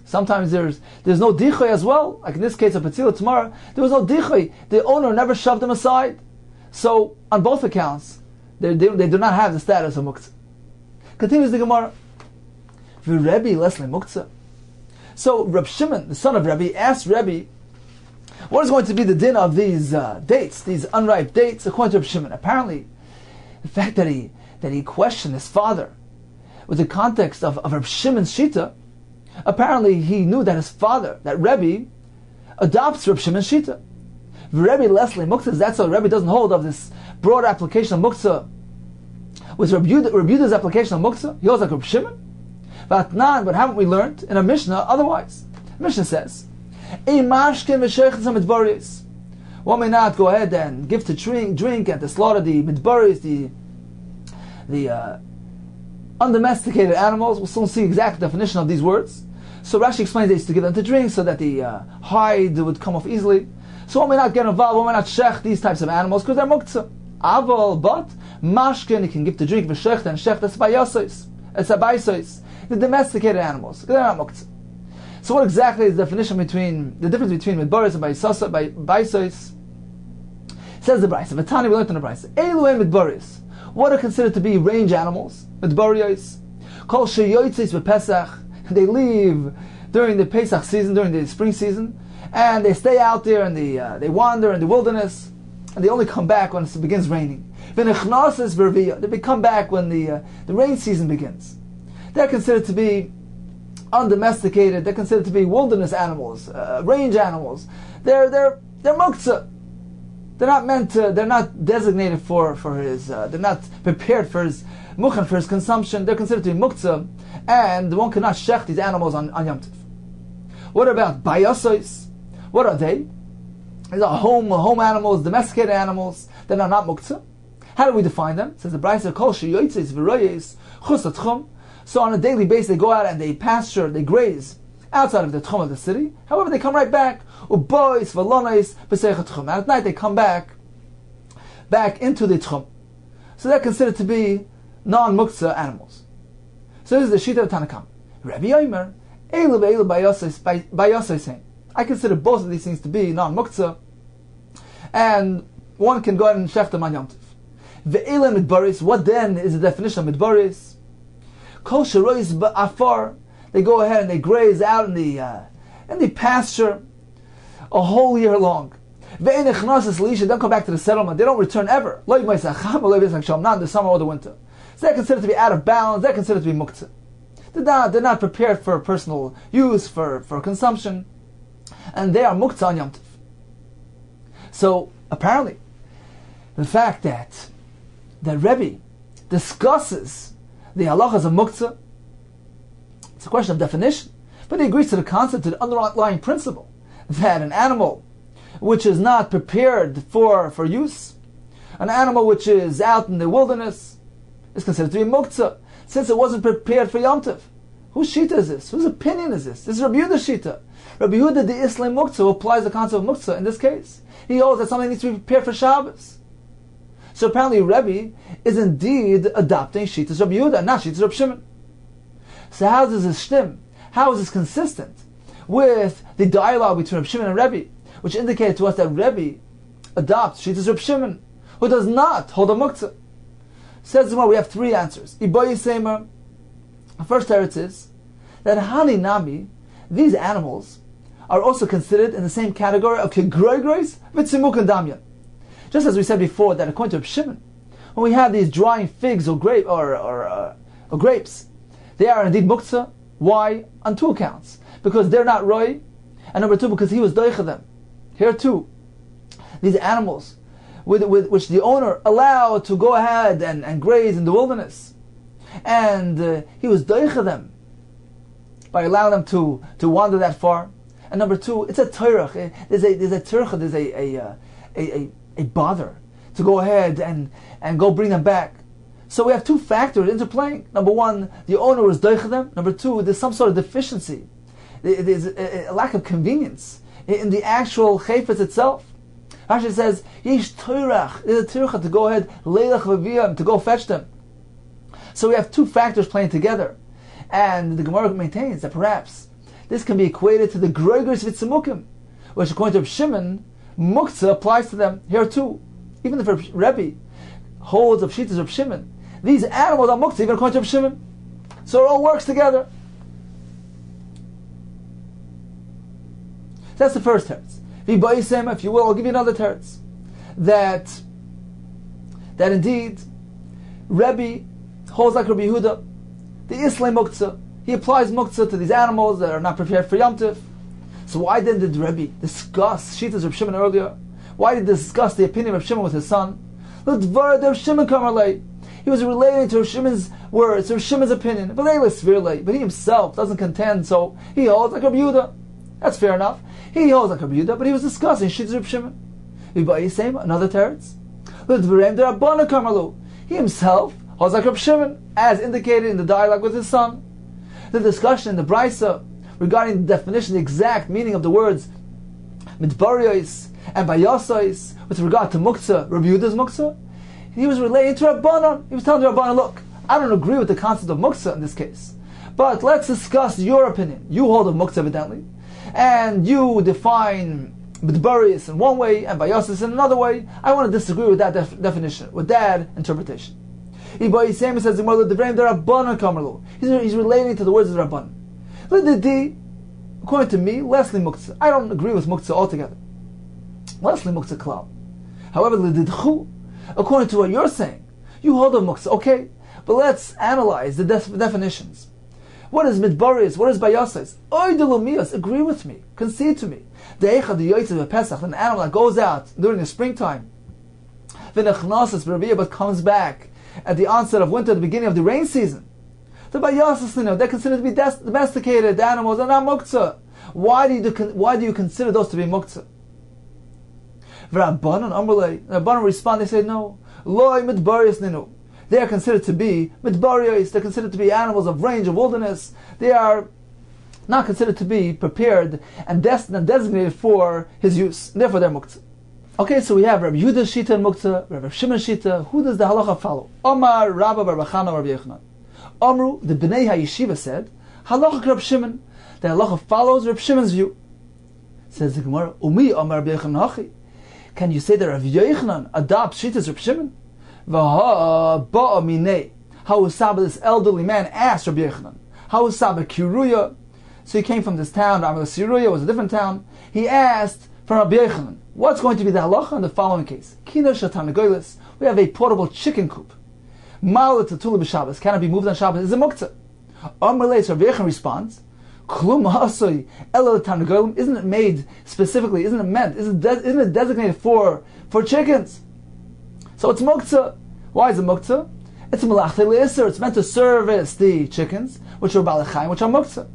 sometimes there's no dichoy as well. Like in this case of patzilei tamara, there was no dichoy. The owner never shoved them aside. So, on both accounts, they do not have the status of muktzah. Continues the Gemara. V'Rebbe lesle muktzah. So Reb Shimon, the son of Rebbe, asked Rebbe, what is going to be the din of these dates, these unripe dates, according to Reb Shimon? Apparently, the fact that he questioned his father with the context of Reb Shimon's shita, apparently he knew that his father, that Rebbe, adopts Reb Shimon's shita. Rebbe lesle muktzah, that's why Rebbe doesn't hold of this broad application of muktzah with Reb Yehuda's application of muktzah. He holds like Reb Shimon. But haven't we learned in a Mishnah otherwise? The Mishnah says, one may not go ahead and give to drink and to slaughter the midbaris, the undomesticated animals. We'll soon see exact definition of these words. So Rashi explains this to give them to drink so that the hide would come off easily. So one may not get involved, one may not shech these types of animals because they're muktzah. Aval, but mashkin, he can give to drink v'shech and shech, that's bayasos. It's a baisos. The domesticated animals, they're not muktzah. So what exactly is the definition the difference between midbaris and baisos? Says the Brisa. V'tani, we learned in the Brisa. Eilu midbaris. What are considered to be range animals? Midbarios. Kol sheyotzis v'pesach. They leave during the Pesach season, during the spring season, and they stay out there and they wander in the wilderness, and they only come back when it begins raining. V'nechnases v'rviyah. They come back when the rain season begins. They're considered to be undomesticated. They're considered to be wilderness animals, range animals. They're muktzah. They're not meant to. They're not designated for his. They're not prepared for his mukhan, for his consumption. They're considered to be muktzah, and one cannot shech these animals on Yom Tov. What about bayasos? What are they? These are home animals, domesticated animals that are not muktzah. How do we define them? It says the Brisa, kol sheyotzis v'royes chus atchum. So on a daily basis, they go out and they pasture, they graze outside of the tchum of the city. However, they come right back. Ubois v'lonois b'seich tchum. At night, they come back into the tchum. So they're considered to be non-muktzah animals. So this is the shita of Tanakam. Rabbi Yomer, Eilu ve'eilu bayosai saying, I consider both of these things to be non-muktzah, and one can go ahead and shech them on Yom Tov. Ve'eilu midbaris, what then is the definition of midbaris? Kol sherois ba'afar, they go ahead and they graze out in the pasture a whole year long. Ve'en echnasis leisha, don't come back to the settlement, they don't return ever. Not in the summer or the winter. So they're considered to be out of bounds, they're considered to be muktzah. They're not prepared for personal use, for consumption, and they are muktzah on Yom Tov. So apparently, the fact that Rebbe discusses the halachas of muktzah, it's a question of definition, but he agrees to the concept, to the underlying principle, that an animal which is not prepared for use, an animal which is out in the wilderness, is considered to be muktzah, since it wasn't prepared for Yom Tov. Whose shita is this? Whose opinion is this? This is Rabbi Yehuda's shita. Rabbi Yehuda the Islam muktzah, who applies the concept of muktzah in this case. He holds that something needs to be prepared for Shabbos. So apparently Rebbe is indeed adopting shitas Rabbi Yehuda, not shitas Rabbi Shimon. So how does this stem? How is this consistent with the dialogue between Rabbi Shimon and Rebbe, which indicated to us that Rebbe adopts shitas Rabbi Shimon, who does not hold a muktzah? Says the Gemara, we have three answers. Iboyi Seimer. The first teretz is that Hani Nami, these animals, are also considered in the same category of Kegroigrois Vitzimuk and Damyan. Just as we said before, that according to Reb Shimon, when we have these drying figs or grapes, they are indeed muktzah. Why? On two accounts. Because they're not roi, and number two, because he was doicha them. Here too, these animals, with which the owner allowed to go ahead and graze in the wilderness, and he was doicha them by allowing them to wander that far. And number two, it's a toirach. There's a bother to go ahead and go bring them back. So we have two factors interplaying. Number one, the owner was doicha them. Number two, there's some sort of deficiency. There's a lack of convenience in the actual chayfetz itself. Rashi says, "Yesh toirach." There's a toirach to go ahead, leilach v'viyam, to go fetch them. So we have two factors playing together, and the Gemara maintains that perhaps this can be equated to the groigers vitzimukim, which according to Reb Shimon, muktzah applies to them here too. Even if Rebbe holds of shitas Reb Shimon, these animals are muktzah even according to Reb Shimon. So it all works together. That's the first teretz. If you will, I'll give you another teretz. That indeed, Rebbe holds like Rabbi Yehuda, the Islam muktzah. He applies muktzah to these animals that are not prepared for Yom Tov. So why then did Rebbe discuss shitas Reb Shimon earlier? Why did he discuss the opinion of Reb Shimon with his son? He was relating to Reb Shimon's words, to Reb Shimon's opinion, but he himself doesn't contend, so he holds like Rabbi Yehuda. That's fair enough. He holds like Rabbi Yehuda, but he was discussing shitas Reb Shimon. Another teretz. He himself holds like Reb Shimon, as indicated in the dialogue with his son. The discussion in the Brisa regarding the definition, the exact meaning of the words midbariyos and bayosais with regard to muktzah, Rabbi Yehuda's muktzah, he was relating to Rabbanan. He was telling the Rabbanan, look, I don't agree with the concept of muktzah in this case, but let's discuss your opinion. You hold of muktzah evidently, and you define midbariyos in one way and bayosais in another way. I want to disagree with that definition, with that interpretation. He's relating to the words of Rabbanan. According to me, Leslie Muktzah. I don't agree with Muktzah altogether. Leslie Muktzah klal. However, according to what you're saying, you hold of Muktzah. Okay, but let's analyze the definitions. What is midbariyos? What is bayosais? Oidelumios, agree with me, concede to me. An animal that goes out during the springtime, but comes back at the onset of winter, the beginning of the rain season. The bayosais, they're considered to be domesticated animals, they're not muktzah. Why do you consider those to be muktzah? Rabbanan respond, they say no. Loi midbariyos ninu. They are considered to be midbariyos, they're considered to be animals of range, of wilderness. They are not considered to be prepared and destined and designated for his use. Therefore they're muktzah. Okay, so we have Rabbi Yehuda's shita and muktzah, Rabbi Shimon's shita. Who does the halacha follow? Omar, Rabba, Bar Bachana, Rabbi Yochanan. Omru, the Bnei HaYeshiva said, Halacha Reb Shimon. The halacha follows Reb Shimon's view. Says the Gemara, Umi Amar Reb Yochanan Hachi. Can you say that Reb Yochanan adopts Shitas Reb Shimon? V'ha ba'a minei. How was Saba, this elderly man, asked Reb Yochanan? How was Saba Kiruya? So he came from this town, Ramal Siruya was a different town. He asked from Rabbi Yochanan, what's going to be the halacha in the following case? Kina Shatan Goylis. We have a portable chicken coop. Ma'ala Tatula b'Shabbos. Can it be moved on Shabbos? Is a muktzah. Amar Leis, Rabbi Yochanan responds, Klum ha'asoi ela l'tarnagolim. Isn't it made specifically? Isn't it meant? Isn't it designated for chickens? So it's muktzah. Why is it muktzah? It's malachte le'isr. It's meant to service the chickens, which are balachayim, which are muktzah.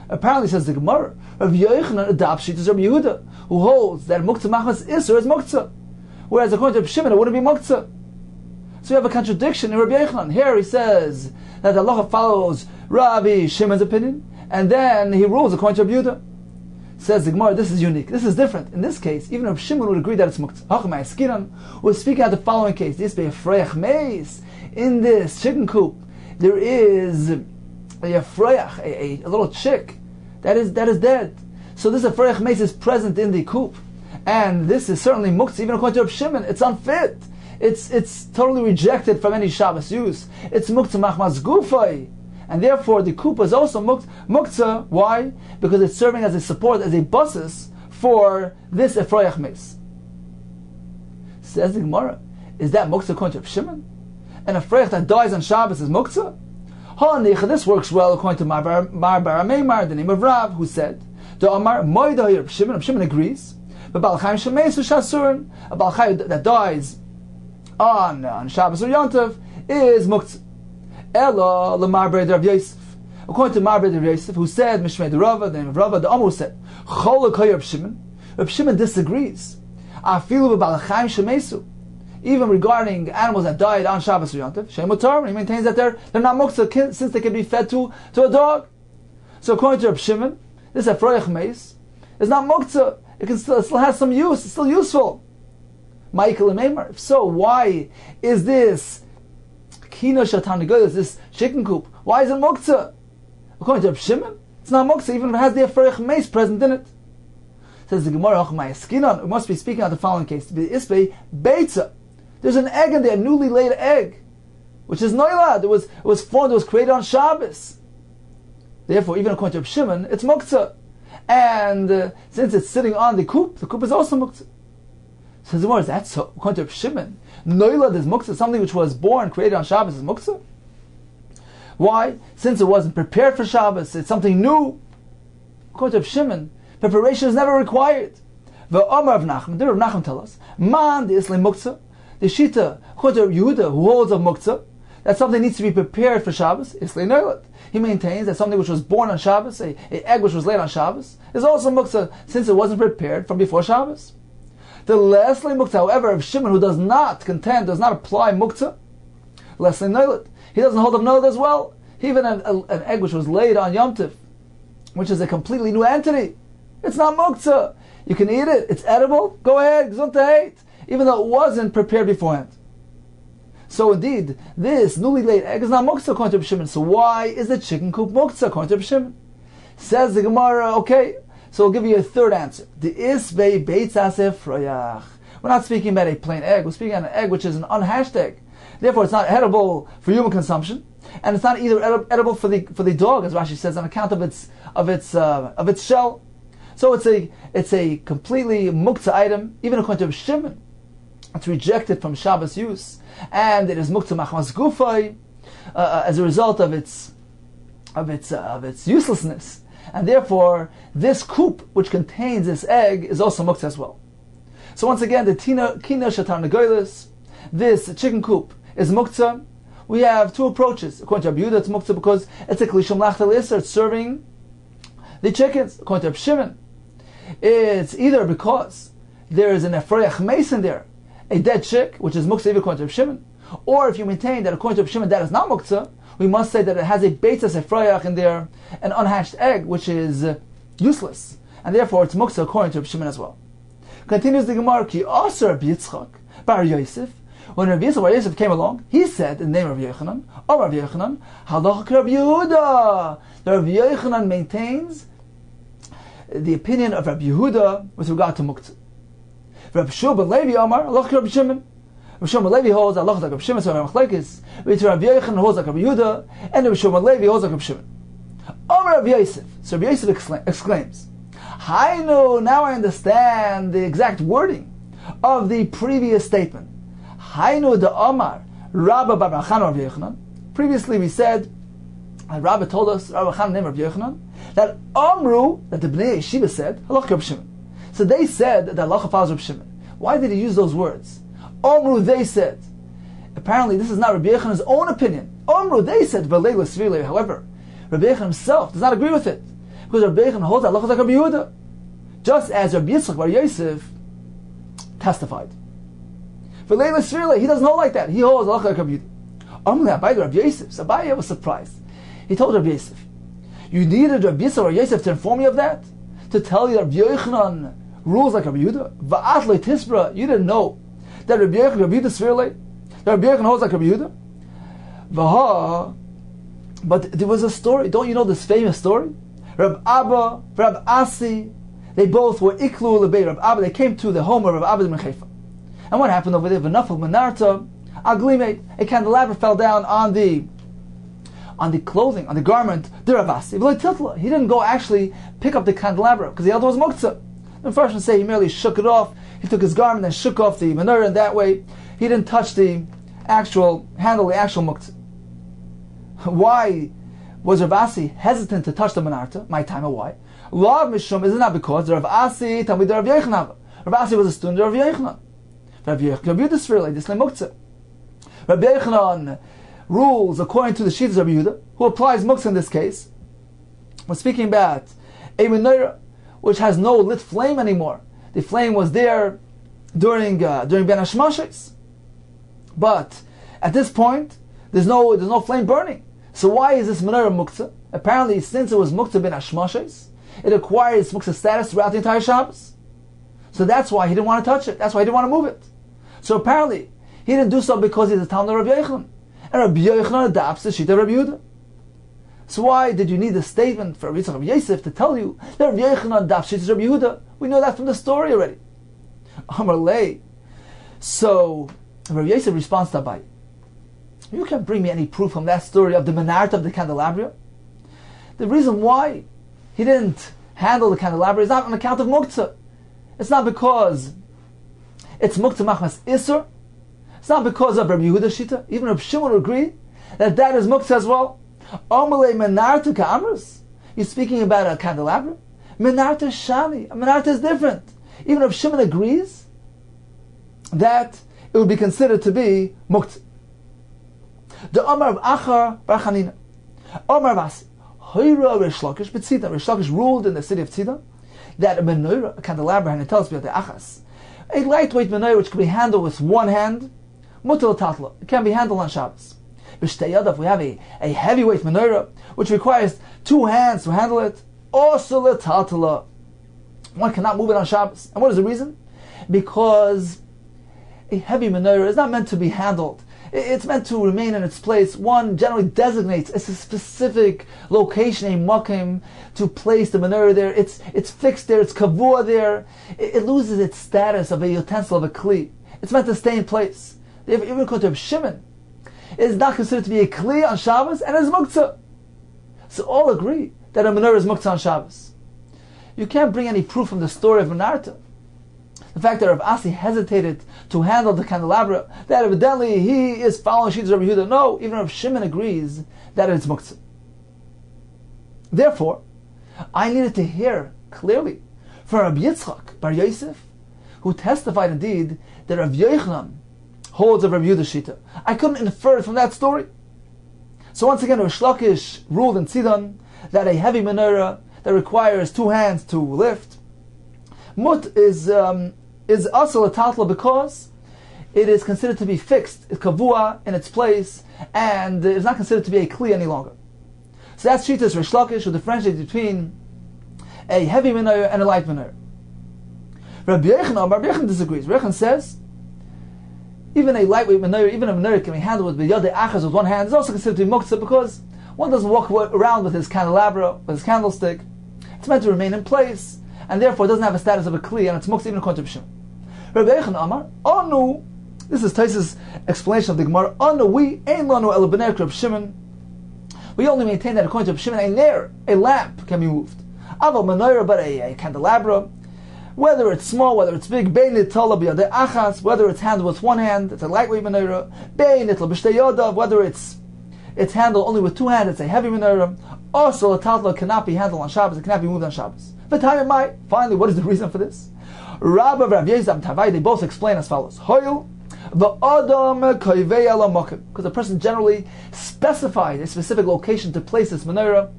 Apparently, says the Gemara, Rav Yochanan adopts Shitas Rabbi Yehuda, who holds that muktzah machmas isr is muktzah, whereas according to Reb Shimon it wouldn't be muktzah. So we have a contradiction in Rabbi Yochanan. Here he says that the halacha follows Rabbi Shimon's opinion, and then he rules according to Rabbi Yehuda. Says the Gemara, this is unique. This is different. In this case, even Reb Shimon would agree that it's muktzah. Hachamai Eskinan was speaking out the following case. This be a freyach meis. In this chicken coop, there is a freyach, a little chick that is dead. So this freyach meis is present in the coop, and this is certainly muktzah. Even according to Reb Shimon, it's unfit. It's totally rejected from any Shabbos use. It's muktzah machmas gufay. And therefore, the kupa is also muktzah. Why? Because it's serving as a support, as a basis for this efroyach meis. Says the Gemara, is that muktzah according to Reb Shimon? And a efroyach that dies on Shabbos is muktzah? This works well according to Mar Bar Meimar, the name of Rav, who said, the Amar Moidah Reb Shimon. Reb Shimon agrees. But Balchayim Shemeisu Shasurin, a Balchayim that dies on Shabbos or Yontav is muktzah. Ella Lamar Bar Rav Yosef. According to Mar Bar Rav Yosef, who said Mishmei the Rava, the name of Rava, the Amar said Cholakay Reb Shimon. Reb Shimon disagrees. Afilu b'Balchayim Shemeisu. Even regarding animals that died on Shabbos or Yontav, Shem Mutar, he maintains that they're not muktzah since they can be fed to a dog. So according to Reb Shimon, this efroyach meis is not muktzah. It still has some use. It's still useful. Ma'ikal Meimar. If so, why is this kina shatan negoyos, this chicken coop? Why is it muktzah? According to Reb Shimon, it's not muktzah even if it has the efroyach meis present in it. Says the Gemara, we must be speaking of the following case. To be isbei beitza. There's an egg in there, a newly laid egg, which is noilad. It was formed, it was created on Shabbos. Therefore, even according to Reb Shimon, it's muktzah. And since it's sitting on the coop is also muktzah. Says the Gemara, is that so? According to Reb Shimon, noilad is muktzah, something which was born, created on Shabbos is muktzah. Why? Since it wasn't prepared for Shabbos, it's something new. According to Reb Shimon, preparation is never required. The Amar of Nachman, the Rav Nachman tell us, man the islam muktzah. The Shita, according to Yehuda, who holds of muktzah, that something needs to be prepared for Shabbos, Islay Noilat. He maintains that something which was born on Shabbos, an egg which was laid on Shabbos, is also muktzah, since it wasn't prepared from before Shabbos. The Leslie muktzah, however, of Shimon, who does not apply muktzah, Leslie Noilat, he doesn't hold of Noilat as well. Even an egg which was laid on Yom Tov, which is a completely new entity, it's not muktzah. You can eat it, it's edible, go ahead, gesundheit, even though it wasn't prepared beforehand. So indeed, this newly laid egg is not muktzah according to Reb Shimon. So why is the chicken coop muktzah according to Reb Shimon? Says the Gemara, okay, so we'll give you a third answer. The isbei beitzas efroyach. We're not speaking about a plain egg, we're speaking about an egg which is an unhatched egg. Therefore it's not edible for human consumption, and it's not either edible for the dog, as Rashi says, on account of its shell. So it's a completely muktzah item, even according to Reb Shimon. It's rejected from Shabbos use, and it is muktzah machmas gufay as a result of its uselessness, and therefore this coop which contains this egg is also muktzah as well. So once again, the kina shatar negoilis, this chicken coop is muktzah. We have two approaches. According to Rabbi Yehuda, it's muktzah because it's a klishum lachtel iser, it's serving the chickens. According to Reb Shimon, it's either because there is an efroyach meis in there, a dead chick, which is muktzah according to Reb Shimon, or if you maintain that according to Reb Shimon that is not muktzah, we must say that it has a beitzas efroyach in there, an unhatched egg, which is useless, and therefore it's muktzah according to Reb Shimon as well. Continues the Gemara, ki aser Yitzchak bar Yosef When Rabbi Yosef came along, he said in the name of Rabbi Yochanan, or Rabbi Yochanan, Halachak Rabbi Yehuda. The Rabbi Yochanan maintains the opinion of Rabbi Yehuda with regard to Muktzah. Rabbi Shua ben Levi Amar, Halachak Rabbi Shimon. Rabbi Shua ben Levi holds Halachak like Rabbi Shimon, so Rabbi Machlekes. Rabbi Yochanan holds like Rabbi Yehuda, and Rabbi Shua ben Levi holds like Rabbi Shimon. Amar Rabbi Yosef. So Rabbi Yosef exclaims, Hainu, now I understand the exact wording of the previous statement. Hainu de Amar, Rabba bar Bar Chana Rabbi Yochanan. Previously we said, Rabba told us, Rabbi Chana named Rabbi Yochanan, that Amru, that the Bnei Yeshiva said, Halach Rabbi Shimon. So they said that Allah follows Rabbi Shimon. Why did he use those words? Amru, they said. Apparently this is not Rabbi Yochanan's own opinion. Amru, they said, V'leila Svilei. However, Rabbi Yochanan himself does not agree with it. Because Rabbi Yochanan holds Allah like Rabbi Yehuda. Just as Rabbi Yitzchak bar Yosef testified. V'leila Svilei, he doesn't hold like that. He holds Allah like Rabbi Yehuda. Amru Abai Rabbi Yosef. So Abai was surprised. He told Rabbi Yosef, you needed Rabbi Yitzchak bar Yosef to inform you of that? To tell you that Rabbi Yochanan rules like Rabbi Yehuda? Va'at lo tisbra, you didn't know that Rabbi Yochanan, Rabbi Yehuda Svilei, that Rabbi Yochanan holds like Rabbi Yehuda? Vaha, but there was a story. Don't you know this famous story? Rab Abba, Rab Asi, they both were iklu lebei Rab Abba. They came to the home of Rab Abba in Haifa. And what happened over there? V'nafal manarta, aglime, a candelabra fell down on the clothing, on the garment. The Rab Asi, he didn't go actually pick up the candelabra because the other was muktzah. The first one say he merely shook it off. He took his garment and shook off the menorah, and that way he didn't touch the actual handle, the actual muktzah. Why was Rav Asi hesitant to touch the Menarta? My time, why? Lav Mishum, is it not because Rav Asi, Talmid Rav Yochanan? Rav Asi was a student of Rav Yochanan. Rav Yochanan, Rabbi Yehuda Svilei, this Muktzah. Rabbi Yochanan rules according to the Shittas of Rabbi Yehuda, who applies Muktzah in this case. We're speaking about a Menorah which has no lit flame anymore. The flame was there during Ben Hashmashes. But at this point, there's no flame burning. So why is this menorah muktzah? Apparently, since it was muktzah ben hashmashes, it acquired its muktzah status throughout the entire Shabbos. So that's why he didn't want to touch it. That's why he didn't want to move it. So apparently, he didn't do so because he's a Talmud of Rabbi Yochanan. And Rabbi Yochanan adopts the Shita of Rabbi Yehuda. So why did you need a statement for Rabbi Yosef to tell you that Rabbi Yochanan adopts Shita of Rabbi Yehuda? We know that from the story already. Amar lei. So Rabbi Yosef responds to Abai. You can't bring me any proof from that story of the Menarta of the candelabra. The reason why he didn't handle the candelabra is not on account of Muktzah. It's not because it's Muktzah Machmas Isser. It's not because of Rabbi Yehuda Shita. Even Rabbi Shimon would agree that is Muktzah as well. Omelei Menarta Ka'amrus. You're speaking about a candelabra? Menarta Shani. A Menarta is different. Even Rabbi Shimon agrees that it would be considered to be Muktzah. The Omar of Achar Bar Chanina. Omar Vasi. Hoira Rish Lakish B'Tzidon. Rish Lakish ruled in the city of Tzidon that a menorah, a candelabra, and it tells me the Achas, a lightweight menorah which can be handled with one hand, Mutal Tatla. It can be handled on Shabbos. B'Shtei we have a heavyweight menorah which requires two hands to handle it. Also Tatla. One cannot move it on Shabbos. And what is the reason? Because a heavy menorah is not meant to be handled. It's meant to remain in its place. One generally designates a specific location, a makim, to place the menorah there. It's fixed there, it's kavua there. It loses its status of a utensil, of a kli. It's meant to stay in place. Even according to Shimon, it is not considered to be a kli on Shabbos, and it is muktzah. So all agree that a menorah is muktzah on Shabbos. You can't bring any proof from the story of Menarta. The fact that Rav Asi hesitated to handle the candelabra, that evidently he is following Shittas of Rabbi Yehuda. No, even Rav Shimon agrees that it's muktzah. Therefore, I needed to hear clearly from Rabbi Yitzchak bar Yosef, who testified indeed that Rav Yochanan holds of Rabbi Yehuda Shita. I couldn't infer it from that story. So once again, Rish Lakish ruled in Tzidon that a heavy menorah that requires two hands to lift, mut is also a tatla because it is considered to be fixed, it's kavua in its place, and it is not considered to be a kli any longer. So that's Shittas Rish Lakish, who differentiates between a heavy menorah and a light menorah. Rabbi Yochanan disagrees. Rabbi Yochanan says even a lightweight menorah, even a menorah can be handled with yadei achas with one hand, is also considered to be muktzah because one doesn't walk around with his candelabra, with his candlestick. It's meant to remain in place, and therefore it doesn't have a status of a kli, and it's muktzah even according to Shimon. Rabbi Yechon Amar, Anu, this is Taisa's explanation of the Gemara, Anu, we ein lanu el b'ner Reb Shimon. We only maintain that according to Reb Shimon, a ner, a lamp, can be moved. Aval menorah, but a candelabra, whether it's small, whether it's big, bein nitala b'yadei achas, whether it's handled with one hand, it's a lightweight menorah, bein nitla b'shtei yodav, whether it's handled only with two hands, it's a heavy menorah. Also, a tatla cannot be handled on Shabbos, it cannot be moved on Shabbos. Finally, what is the reason for this? Rabba Rav Yezam Tavai, they both explain as follows. Hoyel, because a person generally specified a specific location to place this menorah.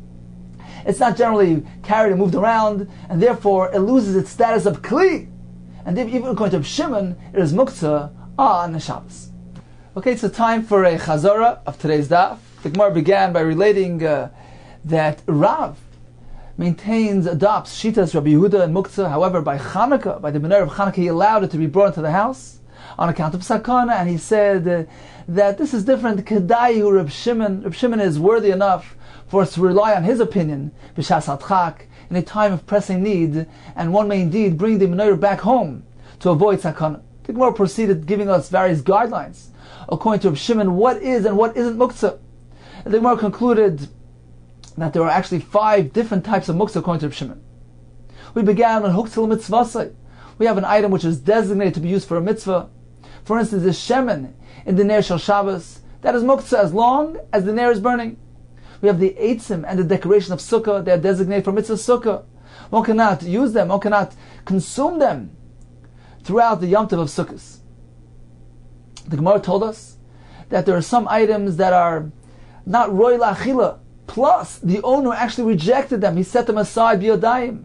It's not generally carried and moved around, and therefore it loses its status of kli. And even according to Shimon, it is muktzah on Shabbos. Okay, it's the time for a chazara of today's daf. The Gemara began by relating that Rav adopts Shitas Rabbi Yehuda and Muktzah. However, by Chanukah, by the menorah of Chanukah, he allowed it to be brought into the house on account of Sakana, and he said that this is different. Kedayu Reb Shimon. Reb Shimon is worthy enough for us to rely on his opinion, B'shas Hadchak, in a time of pressing need, and one may indeed bring the menorah back home to avoid Sakana. The Gemara proceeded giving us various guidelines according to Reb Shimon, what is and what isn't Muktzah. The Gemara concluded that there are actually 5 different types of muktzah according to Reb Shimon. We began on huktzah mitzvasai. We have an item which is designated to be used for a mitzvah. For instance, the shemen in the ner shel Shabbos, that is muktzah as long as the ner is burning. We have the eitzim and the decoration of sukkah, they are designated for mitzvah sukkah. One cannot use them, one cannot consume them throughout the Yom Tov of Sukkos. The Gemara told us that there are some items that are not roy la'achila. Plus, the owner actually rejected them. He set them aside biyodayim.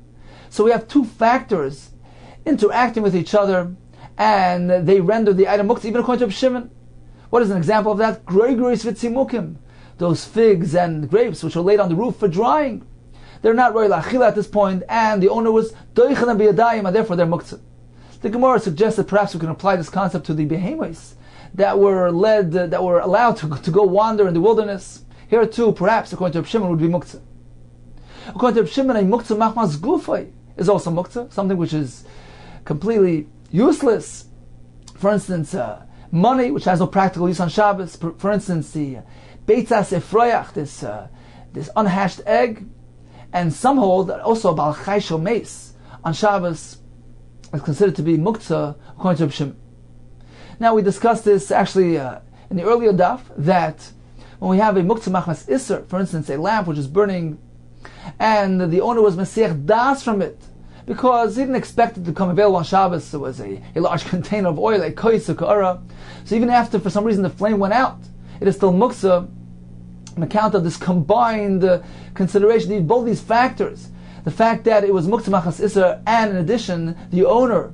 So we have 2 factors interacting with each other, and they render the item muktzah, even according to Shimon. What is an example of that? Gregory's vitzimukim, those figs and grapes which are laid on the roof for drying. They're not roy la'achila at this point, and the owner was doichen them biyodayim, and therefore they're muktzah. The Gemara suggests that perhaps we can apply this concept to the behemoths that were allowed to go wander in the wilderness. Here too, perhaps, according to Reb Shimon, would be muktzah. According to Reb Shimon, a muktzah machmas gufay is also muktzah, something which is completely useless. For instance, money, which has no practical use on Shabbos. For instance, the beitzas efroyach, this unhatched egg. And some hold that also bal chai shel meis on Shabbos is considered to be muktzah, according to Reb Shimon. Now, we discussed this actually in the earlier daf, that when we have a muktzah machmas iser, for instance, a lamp which is burning, and the owner was mesiach das from it, because he didn't expect it to become available on Shabbos. It was a large container of oil, a kois, a ka'ara. So even after, for some reason, the flame went out, it is still muktzah on account of this combined consideration. Both these factors, the fact that it was muktzah machmas iser, and in addition, the owner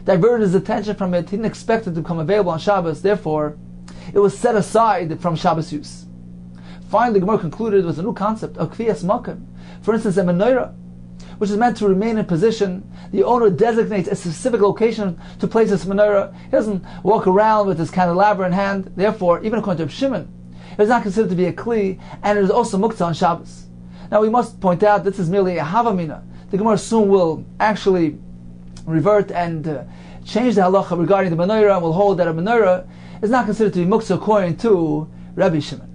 diverted his attention from it. He didn't expect it to become available on Shabbos. Therefore, it was set aside from Shabbos use. Finally, the Gemara concluded with a new concept of kviyas makom. For instance, a menorah, which is meant to remain in position. The owner designates a specific location to place this menorah. He doesn't walk around with his candelabra in hand. Therefore, even according to Reb Shimon, it is not considered to be a kli, and it is also muktzah on Shabbos. Now, we must point out this is merely a havamina. The Gemara soon will actually revert and change the halacha regarding the menorah, and will hold that a menorah is not considered to be muktzah according to Rabbi Shimon.